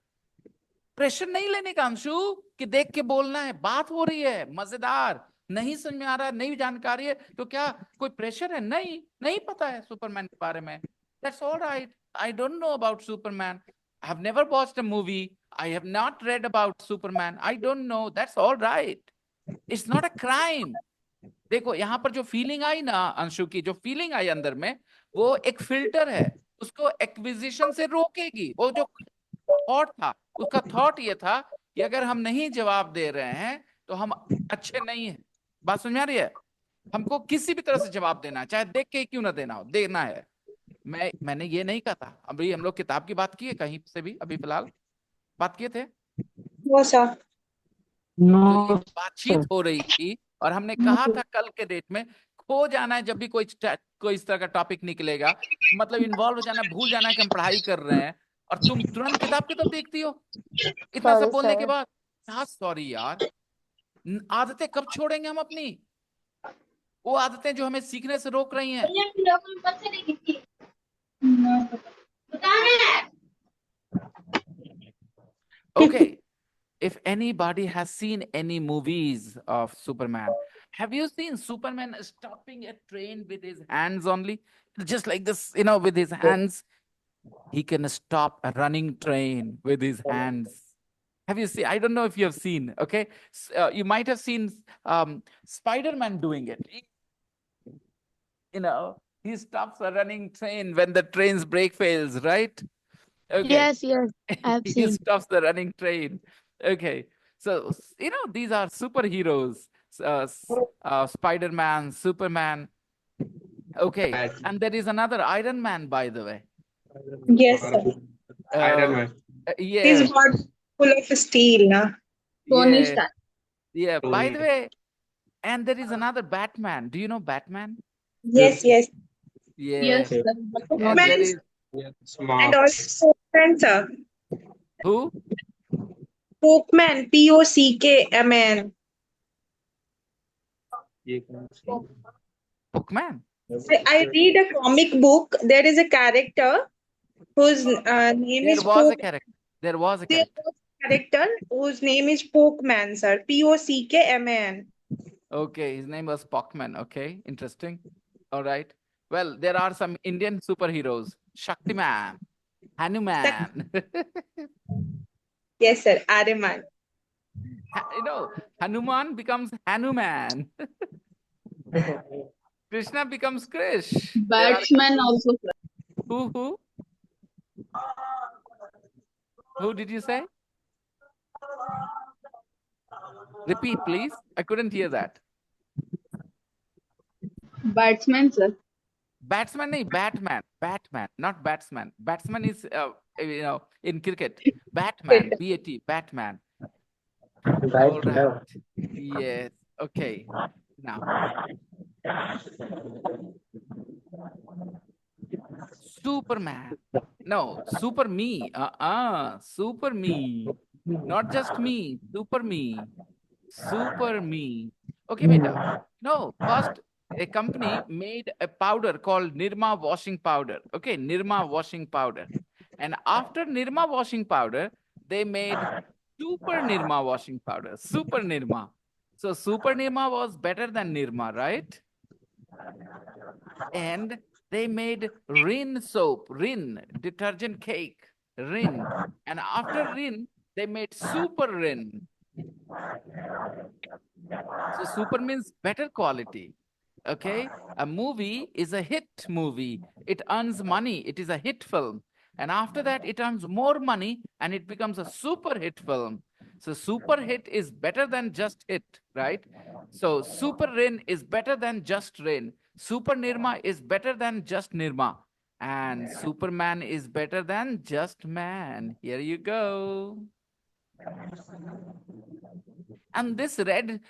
Speaker 2: Pressure नहीं लेने का अंशु कि देख के बोलना है, बात हो रही है मजेदार, नहीं समझ में आ रहा है, नई जानकारी है, तो क्या कोई प्रेशर है? नहीं, नहीं पता है सुपरमैन के बारे में, that's all right. I don't know about Superman, I have never watched a movie, I have not read about Superman. I don't know. That's all right. It's not a crime. देखो यहाँ पर जो feeling आई ना अंशु की, जो feeling आई अंदर में, वो एक फिल्टर है, उसको एक्विजिशन से रोकेगी। वो जो थॉट था, उसका थॉट ये था कि अगर हम नहीं जवाब दे रहे हैं तो हम अच्छे नहीं हैं। बात समझ में आ रही है? हमको किसी भी तरह से जवाब देना है, चाहे देख के क्यों ना देना हो, देना है। मैंने ये नहीं कहा था। अभी हम लोग किताब की बात की है कहीं से भी? अभी फिलहाल बात किए थे?
Speaker 5: No, sir.
Speaker 2: तो
Speaker 3: No,
Speaker 2: ये बातचीत
Speaker 3: sir.
Speaker 2: हो रही थी, और हमने कहा था कल के डेट में खो जाना है जब भी कोई इस तरह का टॉपिक निकलेगा, मतलब इन्वॉल्व हो जाना, भूल जाना है कि हम पढ़ाई कर रहे हैं, और तुम तुरंत किताब की तरफ देखती हो इतना सब
Speaker 8: Sorry,
Speaker 2: बोलने के
Speaker 8: sir.
Speaker 2: बाद। हाँ सॉरी यार, आदतें कब छोड़ेंगे हम अपनी? वो आदतें जो हमें सीखने से रोक रही हैं। Okay, if anybody has seen any movies of Superman, have you seen Superman stopping a train with his hands only? Just like this, with his hands. He can stop a running train with his hands. Have you seen? I don't know if you have seen, okay? You might have seen Spider-Man doing it. He stops a running train when the train's brake fails, right? Okay.
Speaker 1: Yes, yes, I've
Speaker 2: He
Speaker 1: seen.
Speaker 2: stops the running train. Okay. So, these are superheroes. Spider-Man, Superman. Okay. And there is another Iron Man, by the way.
Speaker 5: Yes, sir.
Speaker 6: Iron
Speaker 2: Uh,
Speaker 6: Man.
Speaker 2: yes,
Speaker 5: His body full of steel, na? Tony
Speaker 2: yes,
Speaker 5: Stark.
Speaker 2: yeah. By the
Speaker 6: Tony.
Speaker 2: way, and there is another Batman. Do you know Batman?
Speaker 5: Yes, yes.
Speaker 2: Yeah.
Speaker 4: Yes, sir.
Speaker 2: And there
Speaker 5: Postman
Speaker 2: is
Speaker 5: and
Speaker 6: Smart.
Speaker 5: also Postman, sir.
Speaker 2: who?
Speaker 5: Pokemon, Pockman.
Speaker 2: Bookman.
Speaker 5: I read a comic book. There is a character whose name
Speaker 2: There
Speaker 5: is
Speaker 2: was a
Speaker 5: Poke.
Speaker 2: character. There was a
Speaker 5: There
Speaker 2: character.
Speaker 5: was a character whose name is Pokemon, sir. Pockman.
Speaker 2: Okay, his name was Pockman. Okay, interesting. All right. Well, there are some Indian superheroes. Shaktiman, Hanuman.
Speaker 5: Yes, sir. Ariman.
Speaker 2: Hanuman becomes Hanuman. Krishna becomes Krish. There are
Speaker 4: Batsman also, sir.
Speaker 2: who? Who did you say? Repeat, please. I couldn't hear that.
Speaker 4: Batsman, sir.
Speaker 2: Batsman, nahi, Batman, not batsman. Batsman is, in cricket. Batman, B-A-T, Batman. All right. Yes. Okay. Now, Superman. No, super me. Super me. Not just me. Super me. Super me. Okay, beta. No, first a company made a powder called Nirma washing powder. Okay, Nirma washing powder. And after Nirma washing powder, they made Super Nirma washing powder. Super Nirma. So Super Nirma was better than Nirma, right? And they made Rin soap, Rin, detergent cake, Rin. And after Rin, they made Super Rin. So super means better quality. Okay. A movie is a hit movie. It earns money. It is a hit film. And after that, it earns more money and it becomes a super hit film. So super hit is better than just hit, right? So super Rin is better than just Rin. Super Nirma is better than just Nirma. And Superman is better than just man. Here you go. And this red,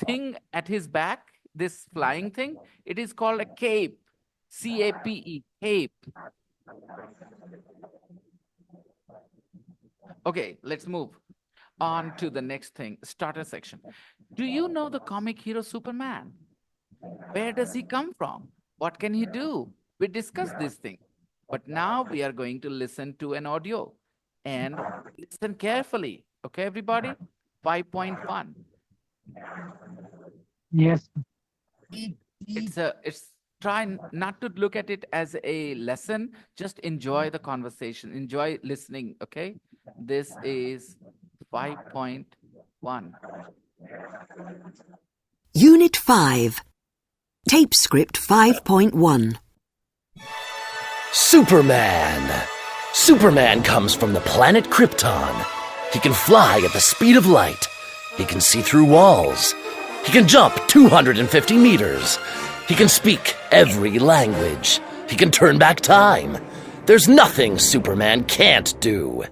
Speaker 2: thing at his back, this flying thing, it is called a cape. C-A-P-E, cape. Okay, let's move on to the next thing, starter section. Do you know the comic hero Superman? Where does he come from? What can he do? We discussed this thing. But now we are going to listen to an audio and listen carefully. Okay, everybody? 5.1.
Speaker 3: Yes.
Speaker 2: It's try not to look at it as a lesson. Just enjoy the conversation. Enjoy listening. Okay. This is 5.1.
Speaker 9: Unit 5. Tape script 5.1.
Speaker 10: Superman. Superman comes from the planet Krypton. He can fly at the speed of light. He can see through walls. He can jump 250 meters. He can speak every language. He can turn back time. There's nothing Superman can't do.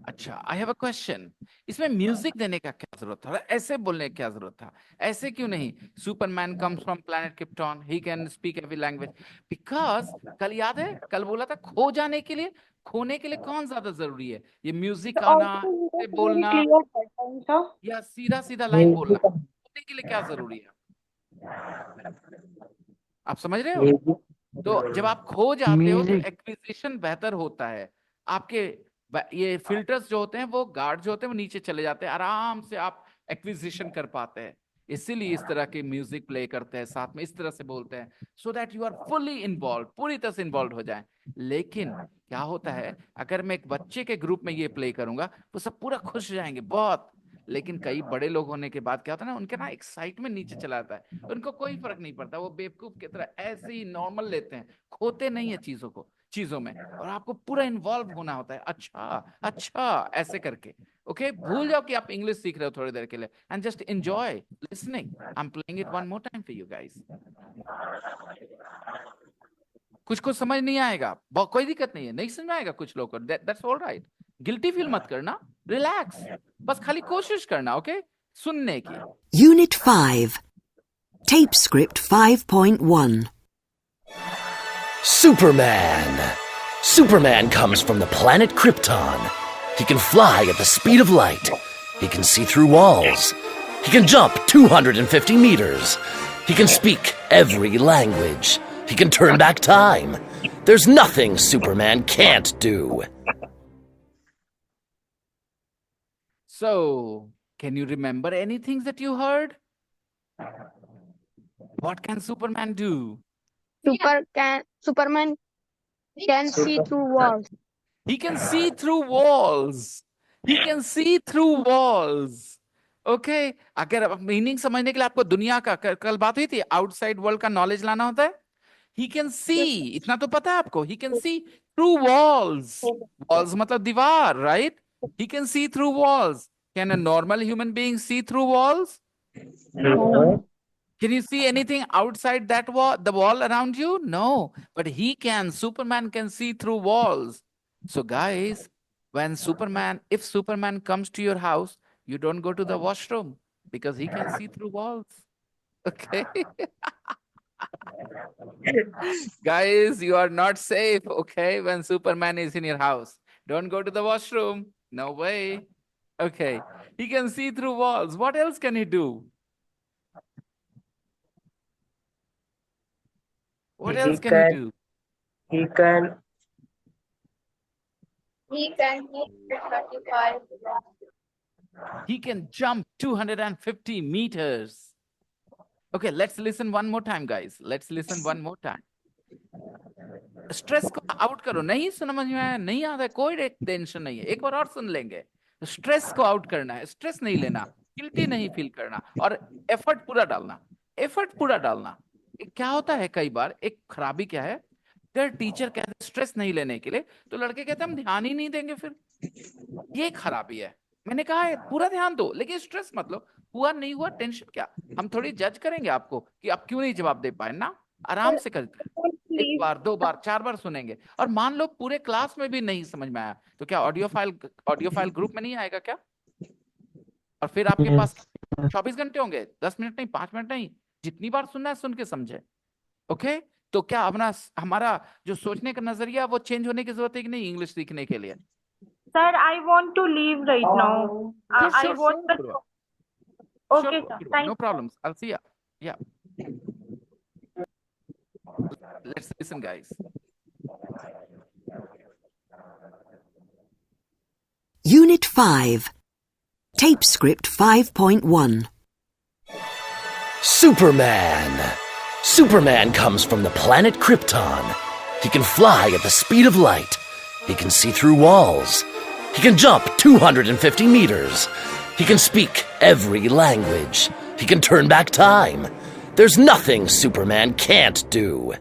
Speaker 2: अच्छा, I have a question. इसमें music देने का क्या जरूरत था? ऐसे बोलने की क्या जरूरत था? ऐसे क्यों नहीं? Superman comes from planet Krypton. He can speak every language. Because कल याद है? कल बोला था खो जाने के लिए, खोने के लिए कौन ज्यादा जरूरी है? ये म्यूजिक आना, ऐसे बोलना, या सीधा सीधा लाइन बोलना? खोने के लिए क्या जरूरी है? आप समझ रहे हो? तो जब आप खो जाते हो तो एक्विजिशन बेहतर होता है. आपके ये फिल्टर्स जो होते हैं, वो गार्ड जो होते हैं, वो नीचे चले जाते हैं. आराम से आप एक्विजिशन कर पाते हैं. इसीलिए इस तरह के म्यूजिक प्ले करते हैं, साथ में इस तरह से बोलते हैं, so that you are fully involve, पूरी तरह से इन्वॉल्व हो जाए. लेकिन क्या होता है, अगर मैं एक बच्चे के ग्रुप में ये प्ले करूंगा, वो सब पूरा खुश हो जाएंगे बहुत. लेकिन कई बड़े लोग होने के बाद क्या होता है ना, उनके ना एक्साइटमेंट नीचे चला जाता है. उनको कोई फर्क नहीं पड़ता, वो बेवकूफ की तरह ऐसे ही नॉर्मल लेते हैं, खोते नहीं है चीजों को. चीजों में, और आपको पूरा इन्वॉल्व होना होता है। अच्छा अच्छा ऐसे करके। ओके, भूल जाओ कि आप इंग्लिश सीख रहे हो थोड़ी देर के लिए, and just enjoy listening. I am playing it one more time for you guys. कुछ समझ नहीं आएगा, कोई दिक्कत नहीं है, नहीं समझ में आएगा कुछ लोग को, that's all right. Guilty feel मत करना, रिलैक्स, बस खाली कोशिश करना। ओके, सुनने की।
Speaker 9: Unit 5. Tape script 5.1.
Speaker 10: Superman! Superman comes from the planet Krypton. He can fly at the speed of light. He can see through walls. He can jump 250 meters. He can speak every language. He can turn back time. There's nothing Superman can't do.
Speaker 2: So, can you remember anything that you heard? What can Superman do?
Speaker 1: Superman can see through walls.
Speaker 2: He can see through walls. He can see through walls. Okay, अगर meaning समझने के लिए आपको दुनिया का, कल बात हुई थी, आउटसाइड वर्ल्ड का नॉलेज लाना होता है। He can see, इतना तो पता है आपको। He can see through walls. Walls मतलब दीवार, right? He can see through walls. Can a normal human being see through walls?
Speaker 7: No.
Speaker 2: Can you see anything outside that wall, the wall around you? No, but he can. Superman can see through walls. So guys, if Superman comes to your house, you don't go to the washroom because he can see through walls. Okay. Guys, you are not safe, okay, when Superman is in your house. Don't go to the washroom. No way. Okay. He can see through walls. What else can he do? What else can he do?
Speaker 7: He can.
Speaker 5: He can hit 35.
Speaker 2: He can jump 250 meters. Okay, let's listen one more time, guys. Let's listen one more time. Stress को out करो। नहीं समझ में आया, नहीं आता है, कोई टेंशन नहीं है, एक बार और सुन लेंगे। स्ट्रेस को आउट करना है, स्ट्रेस नहीं लेना, गिल्टी नहीं फील करना, और एफर्ट पूरा डालना। एफर्ट पूरा डालना। क्या होता है कई बार, एक खराबी क्या है, अगर टीचर कहते हैं स्ट्रेस नहीं लेने के लिए, तो लड़के कहते हैं हम ध्यान ही नहीं देंगे। फिर ये खराबी है। मैंने कहा है पूरा ध्यान दो, लेकिन स्ट्रेस मत लो। हुआ नहीं हुआ टेंशन क्या, हम थोड़ी जज करेंगे आपको कि आप क्यों नहीं जवाब दे पाए ना। आराम से करते हैं, एक बार, दो बार, चार बार सुनेंगे। और मान लो पूरे क्लास में भी नहीं समझ में आया, तो क्या ऑडियो फाइल ग्रुप में नहीं आएगा क्या? और फिर आपके पास 24 घंटे होंगे, 10 मिनट नहीं, 5 मिनट नहीं, जितनी बार सुनना है सुन के समझे। ओके, तो क्या हमारा जो सोचने का नजरिया वो चेंज होने की जरूरत है कि नहीं इंग्लिश सीखने के लिए?
Speaker 5: Sir, I want to leave right now. I want the. Okay, sir. Thank
Speaker 2: No problems. I'll see ya. Yeah. Let's listen, guys.
Speaker 9: Unit 5. Tape script 5.1.
Speaker 10: Superman! Superman comes from the planet Krypton. He can fly at the speed of light. He can see through walls. He can jump 250 meters. He can speak every language. He can turn back time. There's nothing Superman can't do.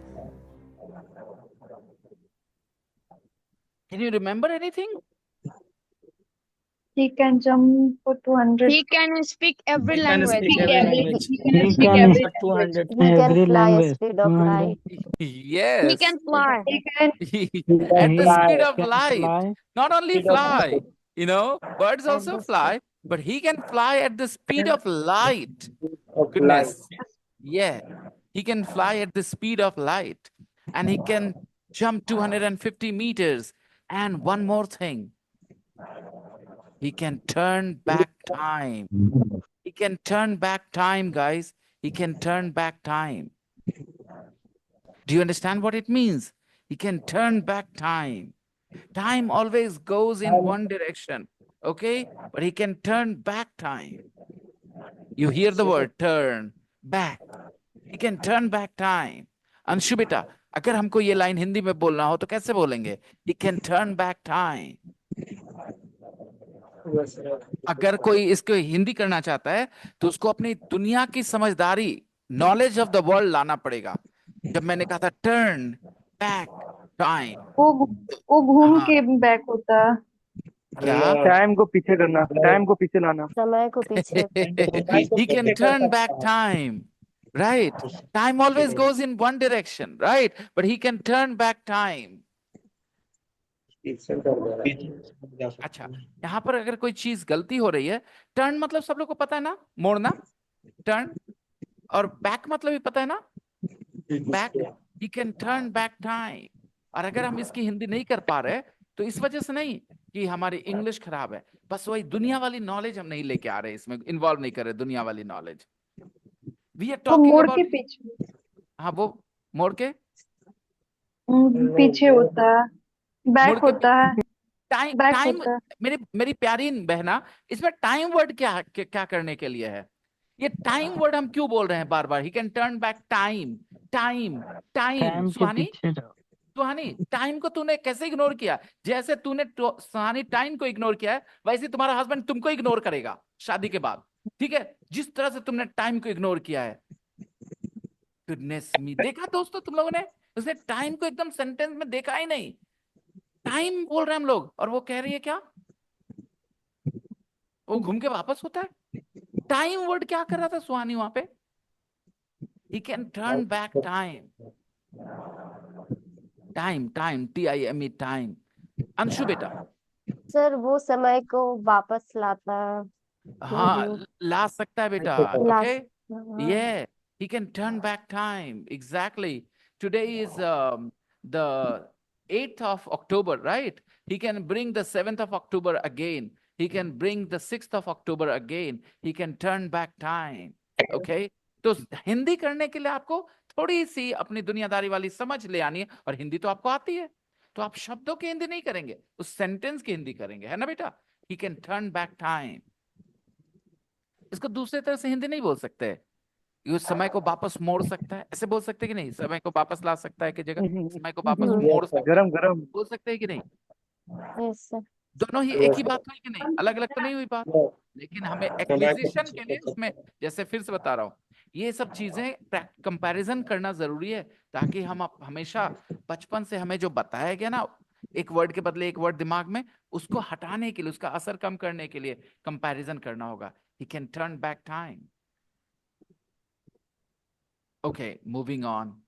Speaker 2: Can you remember anything?
Speaker 1: He can jump for 200. He can speak every language.
Speaker 3: He can
Speaker 8: He can fly at speed of light.
Speaker 2: Yes.
Speaker 1: He can fly.
Speaker 2: At the speed of light. Not only fly, birds also fly, but he can fly at the speed of light. Goodness. Yeah. He can fly at the speed of light. And he can jump 250 meters. And one more thing. He can turn back time. He can turn back time, guys. He can turn back time. Do you understand what it means? He can turn back time. Time always goes in one direction, okay? But he can turn back time. You hear the word turn, back. He can turn back time. Anshu बेटा, अगर हमको ये line Hindi में बोलना हो तो कैसे बोलेंगे? He can turn back time. अगर कोई इसको हिंदी करना चाहता है तो उसको अपनी दुनिया की समझदारी, नॉलेज ऑफ द वर्ल्ड लाना पड़ेगा। जब मैंने कहा था टर्न बैक, Time.
Speaker 1: वो घूम
Speaker 2: हाँ
Speaker 1: के बैक होता है।
Speaker 2: क्या?
Speaker 7: टाइम को पीछे करना, टाइम को पीछे लाना।
Speaker 8: समय को पीछे।
Speaker 2: He can turn back time, right? Time always goes in one direction, right? But he can turn back time. अच्छा, यहाँ पर अगर कोई चीज गलती हो रही है, टर्न मतलब सब लोग को पता है ना, मोड़ना, टर्न, और बैक मतलब भी पता है ना, back. He can turn back time. और अगर हम इसकी हिंदी नहीं कर पा रहे तो इस वजह से नहीं कि हमारी इंग्लिश खराब है, बस वही दुनिया वाली नॉलेज हम नहीं लेके आ रहे, इसमें इन्वॉल्व नहीं कर रहे दुनिया वाली नॉलेज। वी आर
Speaker 1: वो
Speaker 2: टॉकिंग
Speaker 1: मोड़ के
Speaker 2: अबाउट,
Speaker 1: पीछे
Speaker 2: हाँ वो मोड़ के,
Speaker 1: पीछे होता है, बैक
Speaker 2: मोड़ के
Speaker 1: होता है,
Speaker 2: टाइम,
Speaker 1: बैक
Speaker 2: टाइम।
Speaker 1: होता है।
Speaker 2: मेरी प्यारी बहना, इसमें टाइम वर्ड क्या करने के लिए है? ये टाइम वर्ड हम क्यों बोल रहे हैं बार बार? He can turn back time, time, time.
Speaker 3: Time के
Speaker 2: सुहानी,
Speaker 3: पीछे जाओ।
Speaker 2: सुहानी, टाइम को तूने कैसे इग्नोर किया? जैसे तूने सुहानी टाइम को इग्नोर किया है, वैसे तुम्हारा हस्बैंड तुमको इग्नोर करेगा शादी के बाद, ठीक है? जिस तरह से तुमने टाइम को इग्नोर किया है। गुडनेस मी, देखा दोस्तों तुम लोगों ने? उसने टाइम को एकदम सेंटेंस में देखा ही नहीं, टाइम बोल रहे हैं हम लोग, और वो कह रही है क्या? वो घूम के वापस होता है। टाइम वर्ड क्या कर रहा था सुहानी वहां पे? ही can turn back time, time, time, TIME, time. Anshu बेटा,
Speaker 8: सर वो समय को वापस लाता।
Speaker 2: हाँ ला सकता है बेटा,
Speaker 8: ला
Speaker 2: ओके।
Speaker 8: हाँ।
Speaker 2: Yeah, he can turn back time. Exactly. Today is the 8th of October, right? He can bring the 7th of October again. He can bring the 6th of October again. He can turn back time. Okay? तो हिंदी करने के लिए आपको थोड़ी सी अपनी दुनियादारी वाली समझ ले आनी है, और हिंदी तो आपको आती है, तो आप शब्दों की हिंदी नहीं करेंगे, उस सेंटेंस की हिंदी करेंगे, है ना बेटा? He can turn back time. इसको दूसरे तरह से हिंदी नहीं बोल सकते। ये समय को वापस मोड़ सकता है, ऐसे बोल सकते कि नहीं? समय को वापस ला सकता है की जगह समय को वापस मोड़ सकता है,
Speaker 7: गरम गरम।
Speaker 2: बोल सकते हैं कि नहीं?
Speaker 8: Yes sir.
Speaker 2: दोनों ही एक ही बात हुई कि नहीं? अलग अलग तो नहीं हुई बात, लेकिन हमें एक्विजिशन के लिए उसमें, जैसे फिर से बता रहा हूँ, ये सब चीजें कंपैरिजन करना जरूरी है, ताकि हम हमेशा बचपन से हमें जो बताया गया ना, एक वर्ड के बदले एक वर्ड दिमाग में, उसको हटाने के लिए, उसका असर कम करने के लिए कंपैरिजन करना होगा। ही can turn back time. Okay, moving on.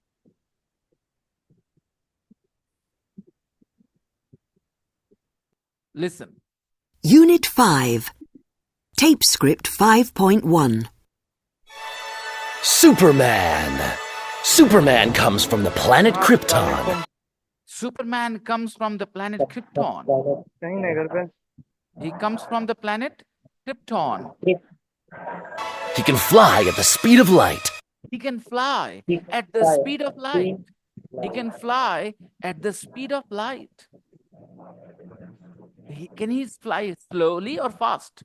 Speaker 2: Listen.
Speaker 9: Unit 5. Tape script 5.1.
Speaker 10: Superman. Superman comes from the planet Krypton.
Speaker 2: Superman comes from the planet Krypton.
Speaker 7: कहीं नहीं घर पे।
Speaker 2: He comes from the planet Krypton.
Speaker 10: He can fly at the speed of light.
Speaker 2: He can fly at the speed of light. He can fly at the speed of light. Can he fly slowly or fast?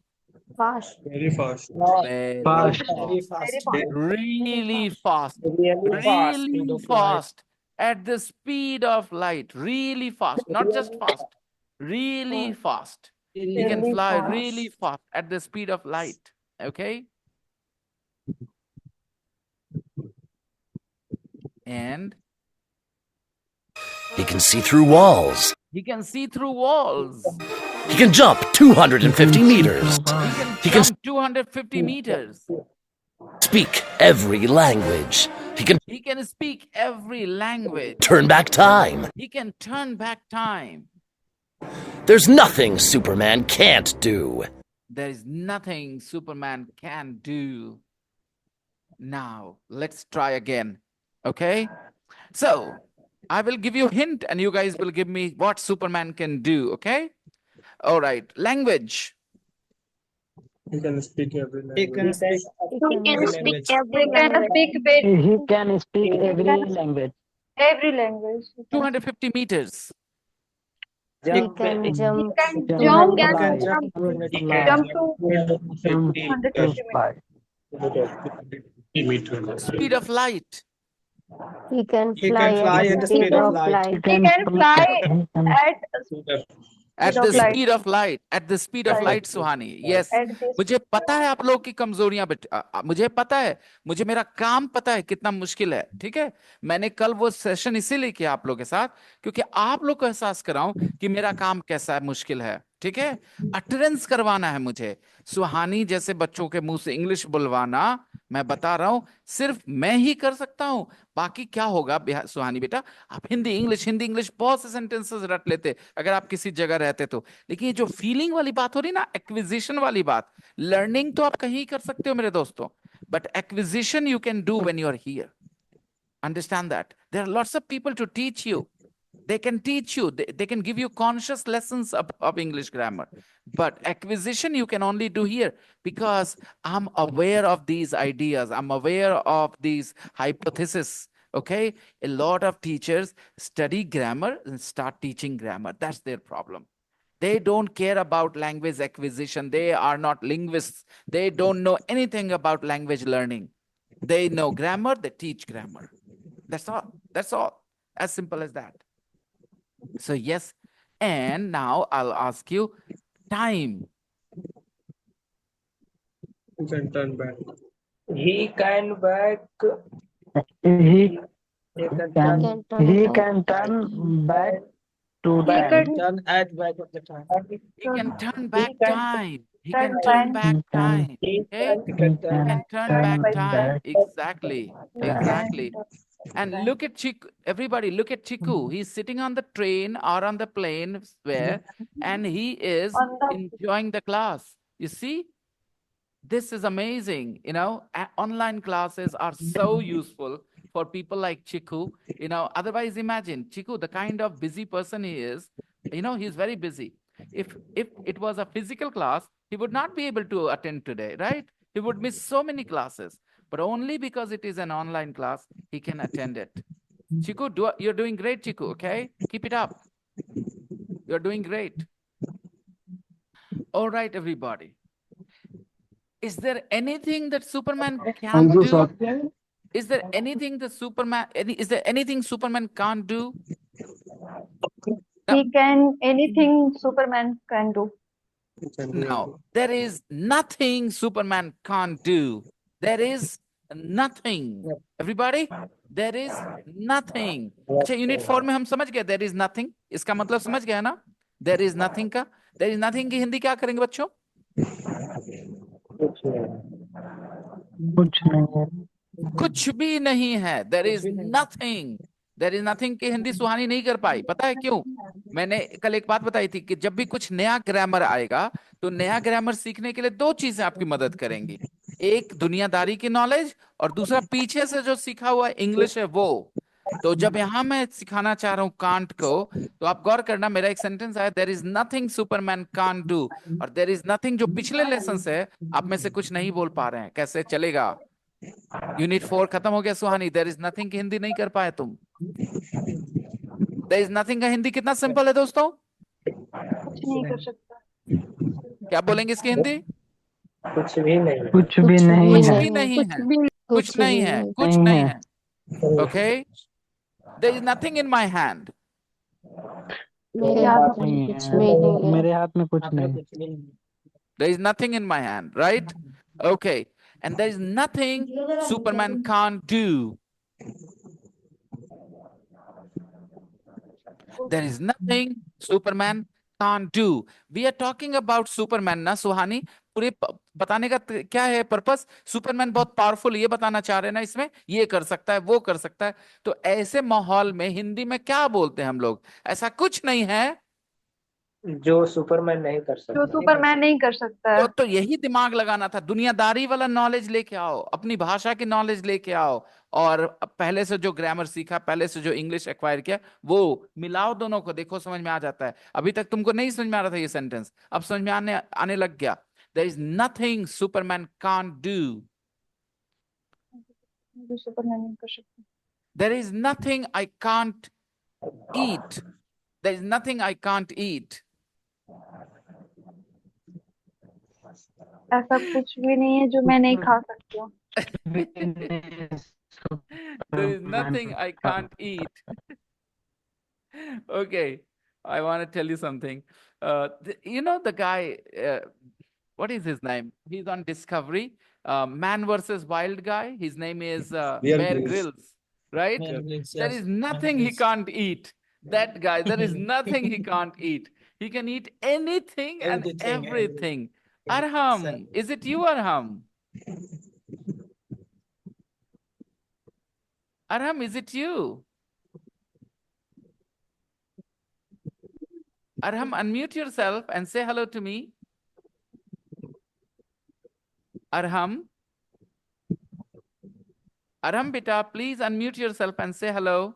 Speaker 8: Fast.
Speaker 6: Very fast.
Speaker 2: Very
Speaker 3: Fast.
Speaker 2: fast. Really fast.
Speaker 7: Really
Speaker 2: Really fast. At the speed of light. Really fast. Not just fast. Really fast. He can fly really fast at the speed of light. Okay? And
Speaker 10: He can see through walls.
Speaker 2: he can see through walls.
Speaker 10: He can jump 250 meters.
Speaker 2: He can jump 250 meters.
Speaker 10: Speak every language. He can
Speaker 2: He can speak every language.
Speaker 10: turn back time.
Speaker 2: He can turn back time.
Speaker 10: There's nothing Superman can't do.
Speaker 2: There is nothing Superman can do. Now, let's try again. Okay? So, I will give you a hint and you guys will give me what Superman can do. Okay? All right. Language.
Speaker 6: He can speak every language.
Speaker 1: He can speak
Speaker 3: He can speak every language.
Speaker 1: every language.
Speaker 2: 250 meters.
Speaker 8: He can jump.
Speaker 1: Jump
Speaker 3: fly.
Speaker 1: jump to
Speaker 6: 150
Speaker 2: Speed of light.
Speaker 8: He can fly at the speed of light.
Speaker 1: He can fly at
Speaker 2: At
Speaker 5: Speed
Speaker 2: the
Speaker 5: of light.
Speaker 2: speed of light. At the speed of light, Suhani. Yes.
Speaker 5: At this
Speaker 2: मुझे पता है आप लोगों की कमजोरियां, मुझे पता है, मुझे मेरा काम पता है कितना मुश्किल है, ठीक है। मैंने कल वो सेशन इसीलिए किया आप लोगों के साथ, क्योंकि आप लोग को एहसास कराऊं कि मेरा काम कैसा है, मुश्किल है, ठीक है। अटेंडेंस करवाना है मुझे। सुहानी जैसे बच्चों के मुंह से इंग्लिश बुलवाना, मैं बता रहा हूं, सिर्फ मैं ही कर सकता हूं। बाकी क्या होगा सुहानी बेटा, आप हिंदी इंग्लिश बहुत से सेंटेंसेस रट लेते अगर आप किसी जगह रहते तो। लेकिन ये जो फीलिंग वाली बात हो रही ना, एक्विजिशन वाली बात, लर्निंग तो आप कहीं कर सकते हो मेरे दोस्तों, but acquisition you can do when you are here. Understand that there are lots of people to teach you. They can teach you, they can give you conscious lessons of English grammar, but acquisition you can only do here, because I'm aware of these ideas, I'm aware of these hypotheses. Okay, a lot of teachers study grammar and start teaching grammar. That's their problem. They don't care about language acquisition. They are not linguists. They don't know anything about language learning. They know grammar, they teach grammar. That's all. That's all. As simple as that. So yes, and now I'll ask you time.
Speaker 6: You can turn back.
Speaker 7: He can back.
Speaker 3: He
Speaker 7: He
Speaker 3: can he can turn back to
Speaker 5: he
Speaker 3: time.
Speaker 5: can
Speaker 7: turn at back of the time.
Speaker 2: He can turn
Speaker 5: he
Speaker 2: back
Speaker 5: can
Speaker 2: time. He
Speaker 5: turn
Speaker 2: can
Speaker 5: back
Speaker 2: turn back time.
Speaker 7: He
Speaker 2: Okay?
Speaker 7: can
Speaker 3: He
Speaker 2: He can turn
Speaker 5: turn
Speaker 2: back
Speaker 5: back
Speaker 2: time.
Speaker 5: time.
Speaker 2: Exactly.
Speaker 5: He
Speaker 2: Exactly.
Speaker 5: can
Speaker 2: And
Speaker 5: turn
Speaker 2: look at Chiku. Everybody, look at Chiku. He's sitting on the train or on the plane where, and he is
Speaker 5: on the
Speaker 2: enjoying the class. You see? This is amazing. Online classes are so useful for people like Chiku. Otherwise, imagine Chiku, the kind of busy person he is, he's very busy. If it was a physical class, he would not be able to attend today, right? He would miss so many classes, but only because it is an online class, he can attend it. Chiku, you're doing great, Chiku, okay? Keep it up. You're doing great. All right, everybody. Is there anything that Superman can't do? Is there anything that is there anything Superman can't do?
Speaker 5: he can anything Superman can do.
Speaker 6: You can do
Speaker 2: No, there is nothing Superman can't do. There is nothing. Everybody, there is nothing. अच्छा, unit 4 में हम समझ गए there is nothing. इसका मतलब समझ गया ना? There is nothing का there is nothing की हिंदी क्या करेंगे बच्चों?
Speaker 3: कुछ नहीं
Speaker 2: कुछ भी नहीं है. There is nothing. There is nothing की हिंदी सुहानी नहीं कर पाई. पता है क्यों? मैंने कल एक बात बताई थी कि जब भी कुछ नया ग्रामर आएगा तो नया ग्रामर सीखने के लिए दो चीजें आपकी मदद करेंगी. एक दुनियादारी की नॉलेज, और दूसरा पीछे से जो सीखा हुआ इंग्लिश है वो. तो जब यहां मैं सिखाना चाह रहा हूं कांट को, तो आप गौर करना, मेरा एक सेंटेंस आया, there is nothing Superman can't do, और देयर इज नथिंग जो पिछले लेसन है आप में से कुछ नहीं बोल पा रहे हैं. कैसे चलेगा? यूनिट 4 खत्म हो गया सुहानी. देयर इज नथिंग की हिंदी नहीं कर पाए तुम. देयर इज नथिंग का हिंदी कितना सिंपल है दोस्तों?
Speaker 5: कुछ नहीं कर सकता.
Speaker 2: क्या बोलेंगे इसकी हिंदी?
Speaker 7: कुछ भी नहीं.
Speaker 3: कुछ भी नहीं
Speaker 2: कुछ
Speaker 3: है
Speaker 2: भी नहीं है. कुछ नहीं है. कुछ
Speaker 3: नहीं
Speaker 2: नहीं
Speaker 3: है.
Speaker 2: है. Okay, there is nothing in my hand.
Speaker 5: मेरे हाथ में
Speaker 3: नहीं
Speaker 5: कुछ
Speaker 3: है.
Speaker 5: भी नहीं है.
Speaker 3: मेरे हाथ में कुछ नहीं.
Speaker 2: There is nothing in my hand, right? Okay. And there is nothing Superman can't do. There is nothing Superman can't do. We are talking about Superman ना सुहानी. पूरे बताने का क्या है पर्पस? सुपरमैन बहुत पावरफुल, ये बताना चाह रहे हैं ना इसमें, ये कर सकता है, वो कर सकता है. तो ऐसे माहौल में हिंदी में क्या बोलते हैं हम लोग? ऐसा कुछ नहीं है
Speaker 7: जो सुपरमैन नहीं कर सकता.
Speaker 5: जो सुपरमैन नहीं कर सकता है.
Speaker 2: तो यही दिमाग लगाना था. दुनियादारी वाला नॉलेज लेके आओ, अपनी भाषा की नॉलेज लेके आओ, और पहले से जो ग्रामर सीखा, पहले से जो इंग्लिश एक्वायर किया, वो मिलाओ दोनों को. देखो समझ में आ जाता है. अभी तक तुमको नहीं समझ में आ रहा था ये सेंटेंस, अब समझ में आने लग गया. There is nothing Superman can't do.
Speaker 5: जो सुपरमैन नहीं कर सकता.
Speaker 2: There is nothing I can't eat. There is nothing I can't eat.
Speaker 5: ऐसा कुछ भी नहीं है जो मैं नहीं खा सकती हूँ.
Speaker 2: There is nothing I can't eat. Okay. I want to tell you something. You know the guy, what is his name? He's on Discovery. Man versus Wild guy. His name is Bear Grylls, right? There is nothing he can't eat. That guy, there is nothing he can't eat. He can eat anything and everything. Arham, is it you, Arham? Arham, is it you? Arham, unmute yourself and say hello to me. Arham. Arham, beta, please unmute yourself and say hello.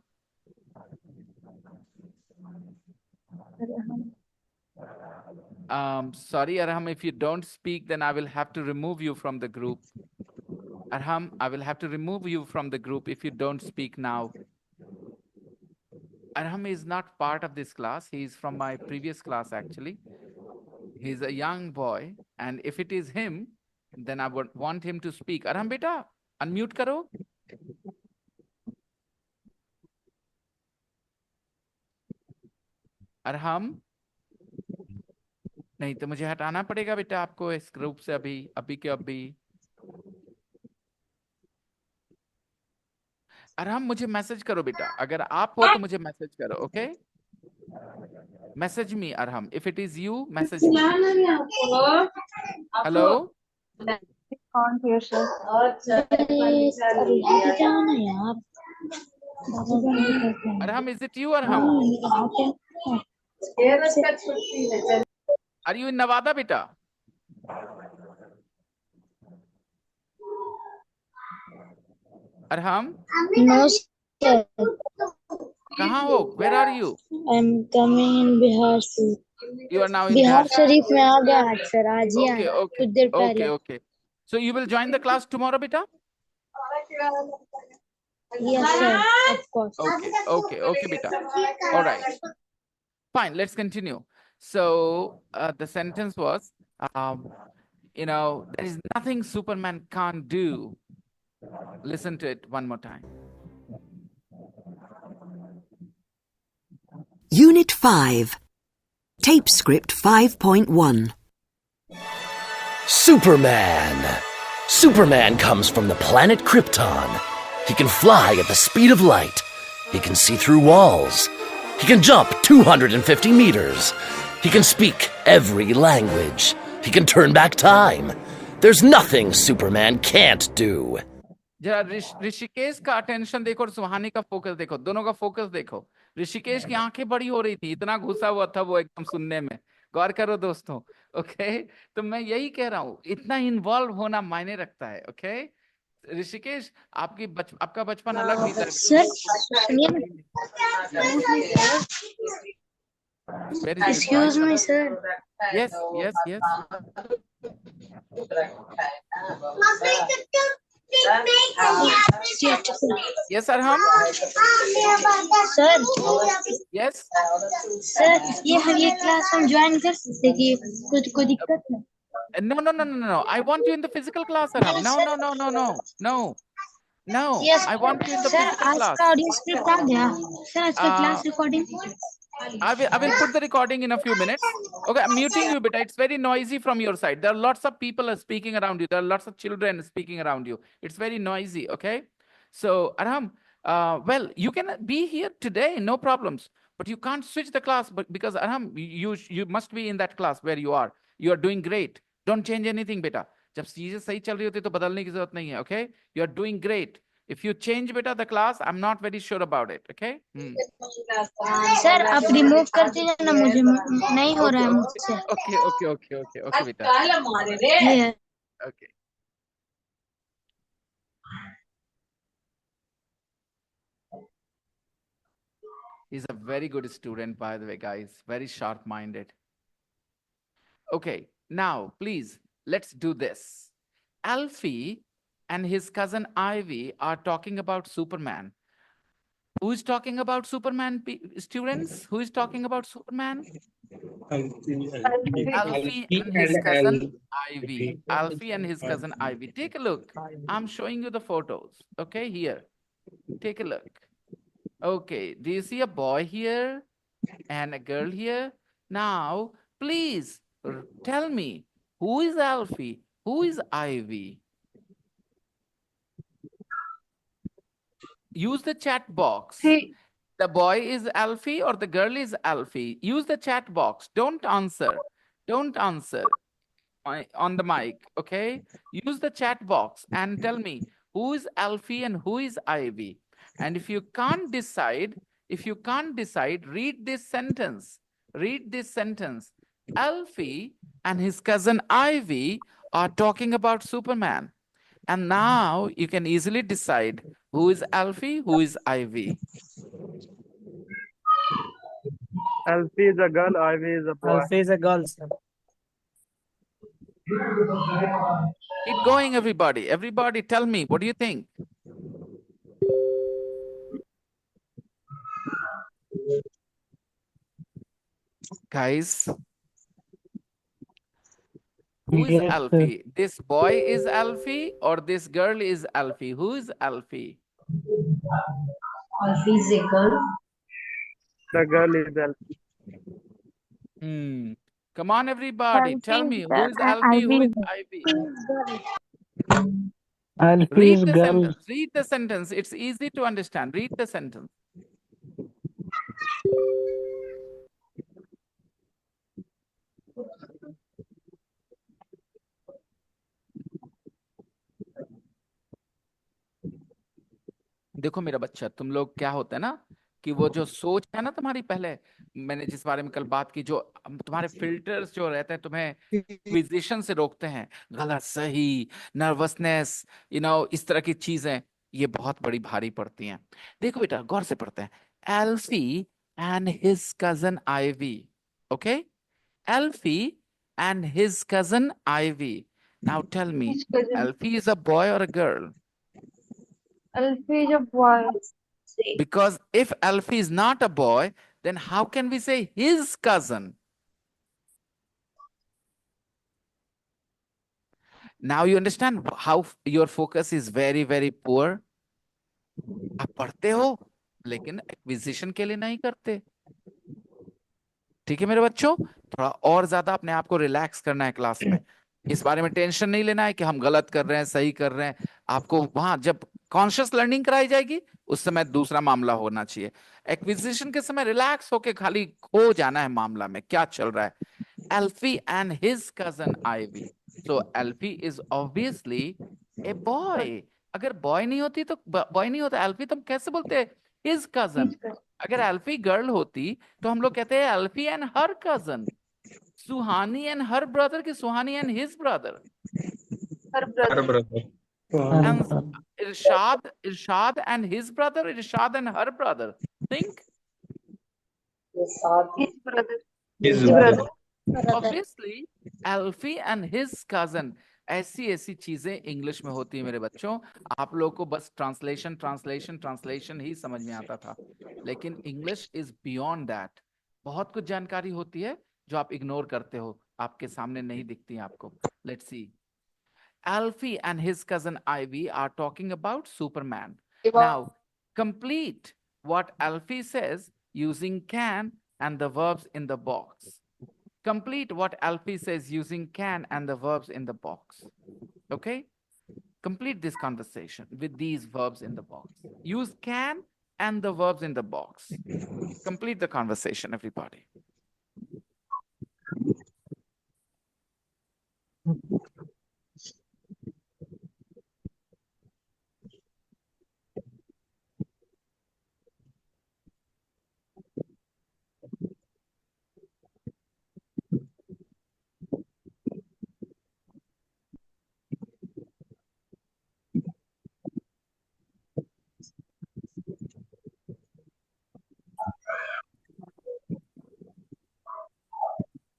Speaker 2: Sorry, Arham, if you don't speak, then I will have to remove you from the group. Arham, I will have to remove you from the group if you don't speak now. Arham is not part of this class. He is from my previous class, actually. He's a young boy. And if it is him, then I would want him to speak. Arham, beta, unmute karo. Arham नहीं तो मुझे हटाना पड़ेगा बेटा आपको इस group से अभी के अभी। अरहम मुझे मैसेज करो बेटा, अगर आप हो तो मुझे मैसेज करो, okay? Message me Arham, if it is you message me. Hello Arham, is it you Arham? Are you in Nevada, beta? Arham?
Speaker 1: No, sir.
Speaker 2: कहाँ हो? Where are you?
Speaker 1: I'm coming in Bihar, sir.
Speaker 2: You are now in
Speaker 1: Bihar
Speaker 2: Bihar.
Speaker 1: Sharif में आ गया आज, sir. आज ही
Speaker 2: Okay,
Speaker 1: आया,
Speaker 2: okay,
Speaker 1: कुछ देर
Speaker 2: okay,
Speaker 1: पहले।
Speaker 2: okay. So you will join the class tomorrow, beta?
Speaker 1: Yes, sir. Of course.
Speaker 2: Okay, okay, okay, beta. All right. Fine, let's continue. So the sentence was, there is nothing Superman can't do. Listen to it one more time.
Speaker 9: Unit 5. Tape script 5.1.
Speaker 10: Superman! Superman comes from the planet Krypton. He can fly at the speed of light. He can see through walls. He can jump 250 meters. He can speak every language. He can turn back time. There's nothing Superman can't do.
Speaker 2: जरा ऋषिकेश का attention देखो और सुहानी का focus देखो, दोनों का focus देखो। ऋषिकेश की आंखें बड़ी हो रही थी, इतना घुसा हुआ था वो एकदम सुनने में। गौर करो दोस्तों, ओके? तो मैं यही कह रहा हूँ, इतना इन्वॉल्व होना मायने रखता है, ओके? ऋषिकेश, आपका बचपन अलग बीता है।
Speaker 1: Excuse me, sir.
Speaker 2: Yes, yes, yes. Yes, Arham.
Speaker 1: Sir.
Speaker 2: Yes.
Speaker 1: Sir, ये क्लास हम ज्वाइन कर सकते कि कोई दिक्कत है?
Speaker 2: No. I want you in the physical class, Arham. No.
Speaker 1: Yes,
Speaker 2: I want you in the physical
Speaker 1: आज
Speaker 2: class.
Speaker 1: का ऑडियो स्क्रिप्ट आ गया। सर, आज का class recording.
Speaker 2: I will put the recording in a few minutes. Okay, I'm muting you, beta. It's very noisy from your side. There are lots of people speaking around you. There are lots of children speaking around you. It's very noisy, okay? So, Arham, well, you can be here today, no problems. But you can't switch the class because, Arham, you must be in that class where you are. You are doing great. Don't change anything, beta. जब चीजें सही चल रही होती है तो बदलने की जरूरत नहीं है, okay? You are doing great. If you change beta the class, I'm not very sure about it, okay?
Speaker 1: Sir, आप रिमूव कर दीजिए ना, मुझे नहीं हो रहा है मुझसे।
Speaker 2: Okay, beta. Okay. He's a very good student, by the way, guys. Very sharp-minded. Okay, now, please, let's do this. Alfie and his cousin Ivy are talking about Superman. Who is talking about Superman, students? Who is talking about Superman? Alfie and his cousin Ivy. Alfie and his cousin Ivy. Take a look. I'm showing you the photos. Okay, here. Take a look. Okay, do you see a boy here? and a girl here. Now, please tell me, who is Alfie? Who is Ivy? Use the chat box. The boy is Alfie or the girl is Alfie. Use the chat box. Don't answer. Don't answer on the mic, okay? Use the chat box and tell me who is Alfie and who is Ivy. And if you can't decide, read this sentence. Read this sentence. Alfie and his cousin Ivy are talking about Superman. And now you can easily decide who is Alfie, who is Ivy.
Speaker 11: Alfie is a girl, Ivy is a boy.
Speaker 7: Alfie is a girl, sir.
Speaker 2: Keep going, everybody. Everybody tell me, what do you think? Guys, who is
Speaker 3: Yes,
Speaker 2: Alfie? This boy is Alfie or this girl is Alfie? Who is Alfie?
Speaker 4: Alfie is a girl.
Speaker 11: The girl is Alfie.
Speaker 2: Come on, everybody. Tell me, who is Alfie? Who is Ivy?
Speaker 3: Alfie is
Speaker 2: Read the
Speaker 3: girl.
Speaker 2: sentence. Read the sentence. It's easy to understand. Read the sentence. देखो मेरा बच्चा, तुम लोग क्या होता है ना कि वो जो सोच है ना तुम्हारी, पहले मैंने जिस बारे में कल बात की, जो तुम्हारे फिल्टर्स जो रहते हैं तुम्हें एक्विजिशन से रोकते हैं, गलत सही, नर्वसनेस, इस तरह की चीजें, ये बहुत बड़ी भारी पड़ती हैं। देखो बेटा, गौर से पढ़ते हैं। Alfie and his cousin Ivy. Okay? Alfie and his cousin Ivy. Now tell me, Alfie is a boy or a girl?
Speaker 5: Alfie is a boy.
Speaker 2: Because if Alfie is not a boy, then how can we say his cousin? Now you understand how your focus is very, very poor? आप पढ़ते हो लेकिन acquisition के लिए नहीं करते। ठीक है मेरे बच्चों, थोड़ा और ज्यादा अपने आप को रिलैक्स करना है क्लास में। इस बारे में टेंशन नहीं लेना है कि हम गलत कर रहे हैं, सही कर रहे हैं। आपको वहां जब कॉन्शियस लर्निंग कराई जाएगी उस समय दूसरा मामला होना चाहिए। एक्विजिशन के समय रिलैक्स होके खाली खो जाना है मामला में, क्या चल रहा है। Alfie and his cousin Ivy. So Alfie is obviously a boy. अगर बॉय नहीं होती तो बॉय नहीं होता Alfie, तो हम कैसे बोलते हैं his cousin? अगर Alfie गर्ल होती तो हम लोग कहते हैं Alfie and her cousin. Suhani and her brother की Suhani and his brother.
Speaker 5: Her brother.
Speaker 2: And Irshad and his brother, Irshad and her brother. Think.
Speaker 5: His brother.
Speaker 11: His brother.
Speaker 2: Obviously, Alfie and his cousin. ऐसी चीजें English में होती है मेरे बच्चों। आप लोगों को बस ट्रांसलेशन ही समझ में आता था, लेकिन इंग्लिश इज बियॉन्ड दैट। बहुत कुछ जानकारी होती है जो आप इग्नोर करते हो, आपके सामने नहीं दिखती आपको। Let's see. Alfie and his cousin Ivy are talking about Superman. Now, complete what Alfie says using can and the verbs in the box. Complete what Alfie says using can and the verbs in the box. Okay? Complete this conversation with these verbs in the box. Use can and the verbs in the box. Complete the conversation, everybody.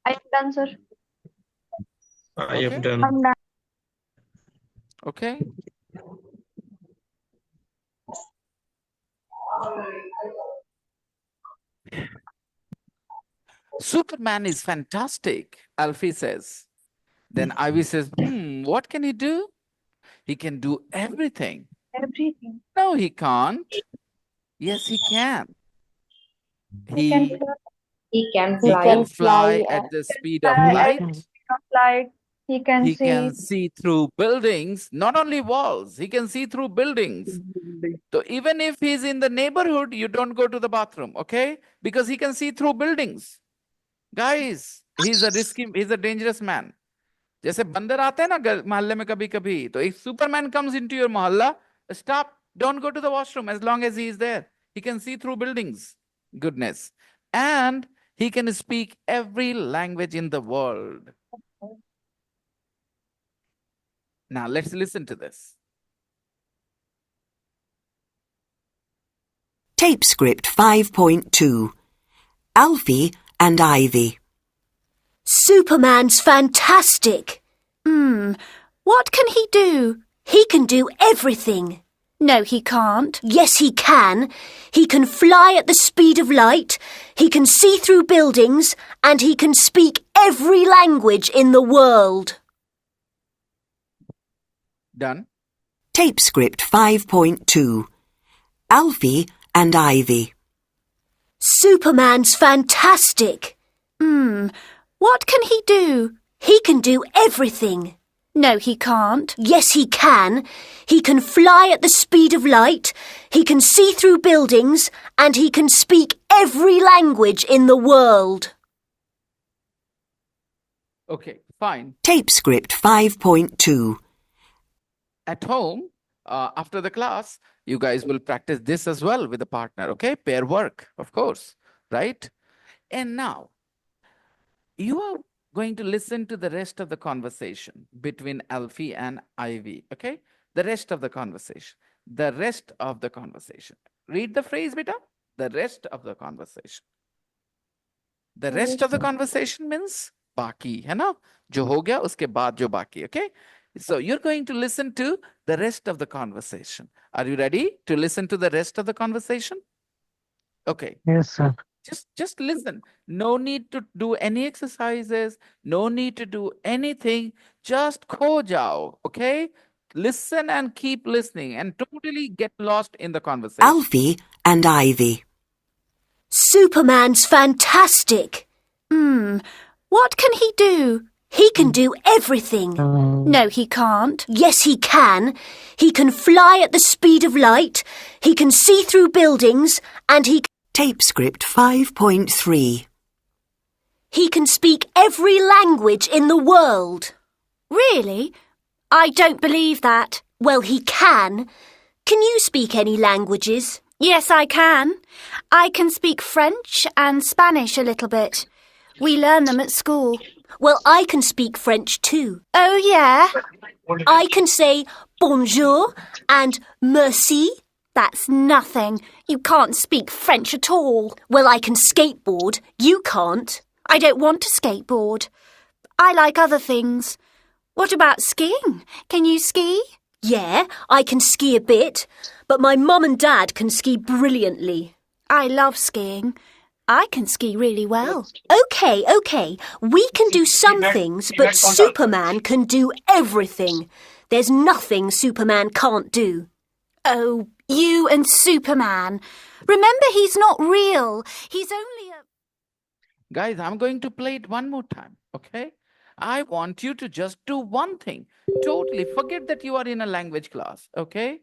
Speaker 5: I am done, sir.
Speaker 11: I have
Speaker 2: Okay.
Speaker 11: done.
Speaker 5: I'm done.
Speaker 2: Okay. Superman is fantastic, Alfie says. Then Ivy says, what can he do? He can do everything.
Speaker 5: Everything.
Speaker 2: No, he can't. Yes, he can.
Speaker 5: He can fly.
Speaker 4: He can
Speaker 2: He
Speaker 4: fly.
Speaker 2: can fly at the speed of light.
Speaker 5: Like he can
Speaker 2: He
Speaker 5: see.
Speaker 2: can see through buildings, not only walls. He can see through buildings. So even if he's in the neighborhood, you don't go to the bathroom, okay? Because he can see through buildings. Guys, he's a dangerous man. जैसे बंदर आते हैं ना मोहल्ले में कभी कभी, तो if Superman comes into your mohalla, stop, don't go to the washroom as long as he is there. He can see through buildings. Goodness. And he can speak every language in the world. Now let's listen to this.
Speaker 9: Tape script 5.2. Alfie and Ivy.
Speaker 12: Superman's fantastic. What can he do? He can do everything.
Speaker 8: No, he can't.
Speaker 12: Yes, he can. He can fly at the speed of light, he can see through buildings, and he can speak every language in the world.
Speaker 2: Done.
Speaker 9: Tape script 5.2. Alfie and Ivy.
Speaker 12: Superman's fantastic.
Speaker 8: What can he do?
Speaker 12: He can do everything.
Speaker 8: No, he can't.
Speaker 12: Yes, he can. He can fly at the speed of light, he can see through buildings, and he can speak every language in the world.
Speaker 2: Okay, fine.
Speaker 9: Tape script 5.2.
Speaker 2: At home, after the class, you guys will practice this as well with a partner, okay? Pair work, of course, right? And now, you are going to listen to the rest of the conversation between Alfie and Ivy, okay? The rest of the conversation. The rest of the conversation. Read the phrase, beta. The rest of the conversation. The rest of the conversation means baki, है ना? जो हो गया उसके बाद जो बाकी, okay? So you're going to listen to the rest of the conversation. Are you ready to listen to the rest of the conversation? Okay.
Speaker 3: Yes, sir.
Speaker 2: Just listen. No need to do any exercises. No need to do anything. Just kho jao, okay? Listen and keep listening and totally get lost in the conversation.
Speaker 9: Alfie and Ivy.
Speaker 12: Superman's fantastic.
Speaker 8: What can he do?
Speaker 12: He can do everything.
Speaker 8: No, he can't.
Speaker 12: Yes, he can. He can fly at the speed of light, he can see through buildings, and
Speaker 9: Tape script 5.3.
Speaker 12: he can speak every language in the world.
Speaker 8: Really? I don't believe that.
Speaker 12: Well, he can. Can you speak any languages?
Speaker 8: Yes, I can. I can speak French and Spanish a little bit. We learn them at school.
Speaker 12: Well, I can speak French too.
Speaker 8: Oh, yeah?
Speaker 12: I can say bonjour and merci.
Speaker 8: That's nothing. You can't speak French at all.
Speaker 12: Well, I can skateboard. You can't.
Speaker 8: I don't want to skateboard. I like other things. What about skiing? Can you ski?
Speaker 12: Yeah, I can ski a bit, but my mum and dad can ski brilliantly.
Speaker 8: I love skiing. I can ski really well.
Speaker 12: Okay. We can do some things, but Superman can do everything. There's nothing Superman can't do.
Speaker 8: Oh, you and Superman. Remember, he's not real. He's only a...
Speaker 2: Guys, I'm going to play it one more time, okay? I want you to just do one thing. Totally forget that you are in a language class, okay?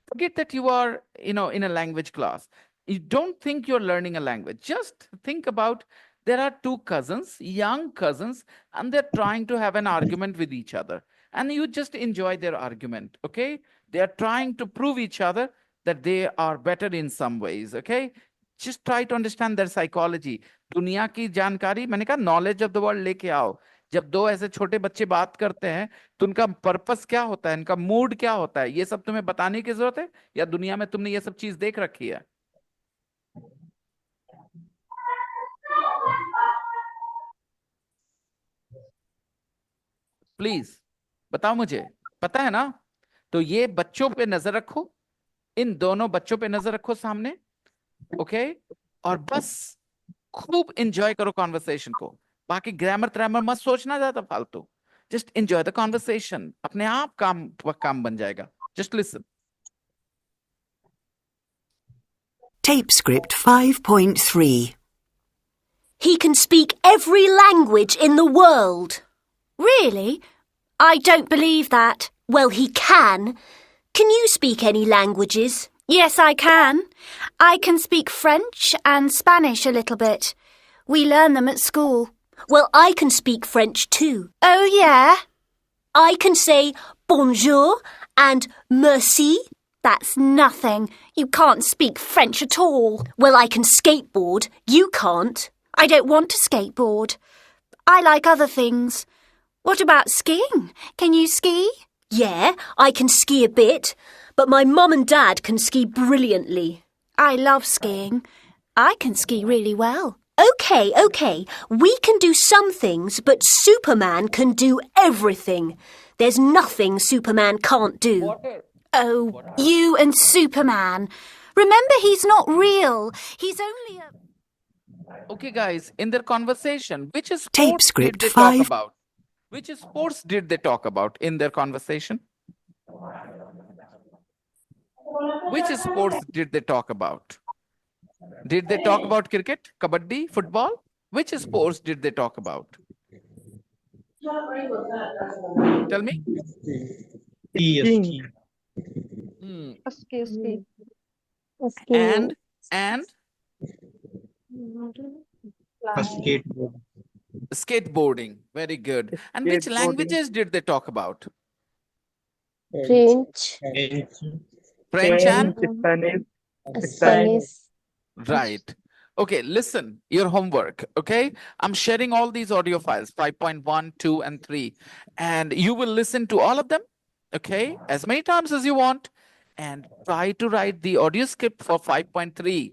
Speaker 2: Forget that you are, in a language class. You don't think you're learning a language. Just think about there are two cousins, young cousins, and they're trying to have an argument with each other. And you just enjoy their argument, okay? They are trying to prove each other that they are better in some ways, okay? Just try to understand their psychology. दुनिया की जानकारी, मैंने कहा knowledge of the world लेके आओ. जब दो ऐसे छोटे बच्चे बात करते हैं तो उनका पर्पस क्या होता है, इनका मूड क्या होता है, ये सब तुम्हें बताने की जरूरत है या दुनिया में तुमने ये सब चीज देख रखी है? प्लीज बताओ मुझे, पता है ना? तो ये बच्चों पे नजर रखो, इन दोनों बच्चों पे नजर रखो सामने, ओके? और बस खूब एंजॉय करो कॉन्वर्सेशन को. बाकी ग्रामर मत सोचना ज्यादा फालतू. Just enjoy the conversation. अपने आप काम बन जाएगा. Just listen.
Speaker 9: Tape script 5.3.
Speaker 12: He can speak every language in the world.
Speaker 8: Really? I don't believe that.
Speaker 12: Well, he can. Can you speak any languages?
Speaker 8: Yes, I can. I can speak French and Spanish a little bit. We learn them at school.
Speaker 12: Well, I can speak French too.
Speaker 8: Oh, yeah?
Speaker 12: I can say bonjour and merci.
Speaker 8: That's nothing. You can't speak French at all.
Speaker 12: Well, I can skateboard. You can't.
Speaker 8: I don't want to skateboard. I like other things. What about skiing? Can you ski?
Speaker 12: Yeah, I can ski a bit, but my mum and dad can ski brilliantly.
Speaker 8: I love skiing. I can ski really well.
Speaker 12: Okay. We can do some things, but Superman can do everything. There's nothing Superman can't do.
Speaker 8: Oh, you and Superman. Remember, he's not real. He's only a...
Speaker 2: Okay, guys, in their conversation, which is
Speaker 9: Tape
Speaker 2: sports
Speaker 9: script
Speaker 2: did they talk
Speaker 9: 5.
Speaker 2: about? Which sports did they talk about in their conversation? Which sports did they talk about? Did they talk about cricket, kabaddi, football? Which sports did they talk about? Tell me. And skateboarding. Very good. And which languages did they talk about?
Speaker 4: French,
Speaker 2: French and
Speaker 11: Spanish.
Speaker 2: right. Okay, listen, your homework, okay? I'm sharing all these audio files, 5.1, 2, and 3. And you will listen to all of them, okay? As many times as you want. And try to write the audio script for 5.3.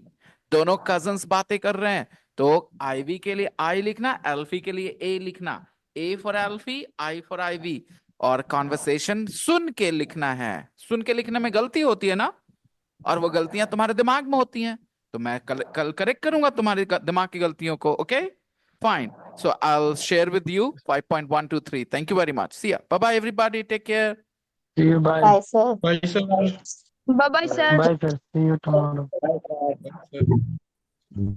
Speaker 2: दोनों cousins बातें कर रहे हैं. तो Ivy के लिए I लिखना, Alfie के लिए A लिखना. A for Alfie, I for Ivy. और conversation सुन के लिखना है. सुन के लिखने में गलती होती है ना? और वो गलतियां तुम्हारे दिमाग में होती हैं. तो मैं कल करेक्ट करूंगा तुम्हारे दिमाग की गलतियों को. Okay? Fine. So I'll share with you 5.1, 2, 3. Thank you very much. See ya. Bye-bye, everybody. Take care.
Speaker 3: See you. Bye.
Speaker 4: bye sir.
Speaker 6: Bye, sir.
Speaker 5: Bye bye, sir.
Speaker 3: Bye, sir. See you tomorrow.
Speaker 6: Bye, sir.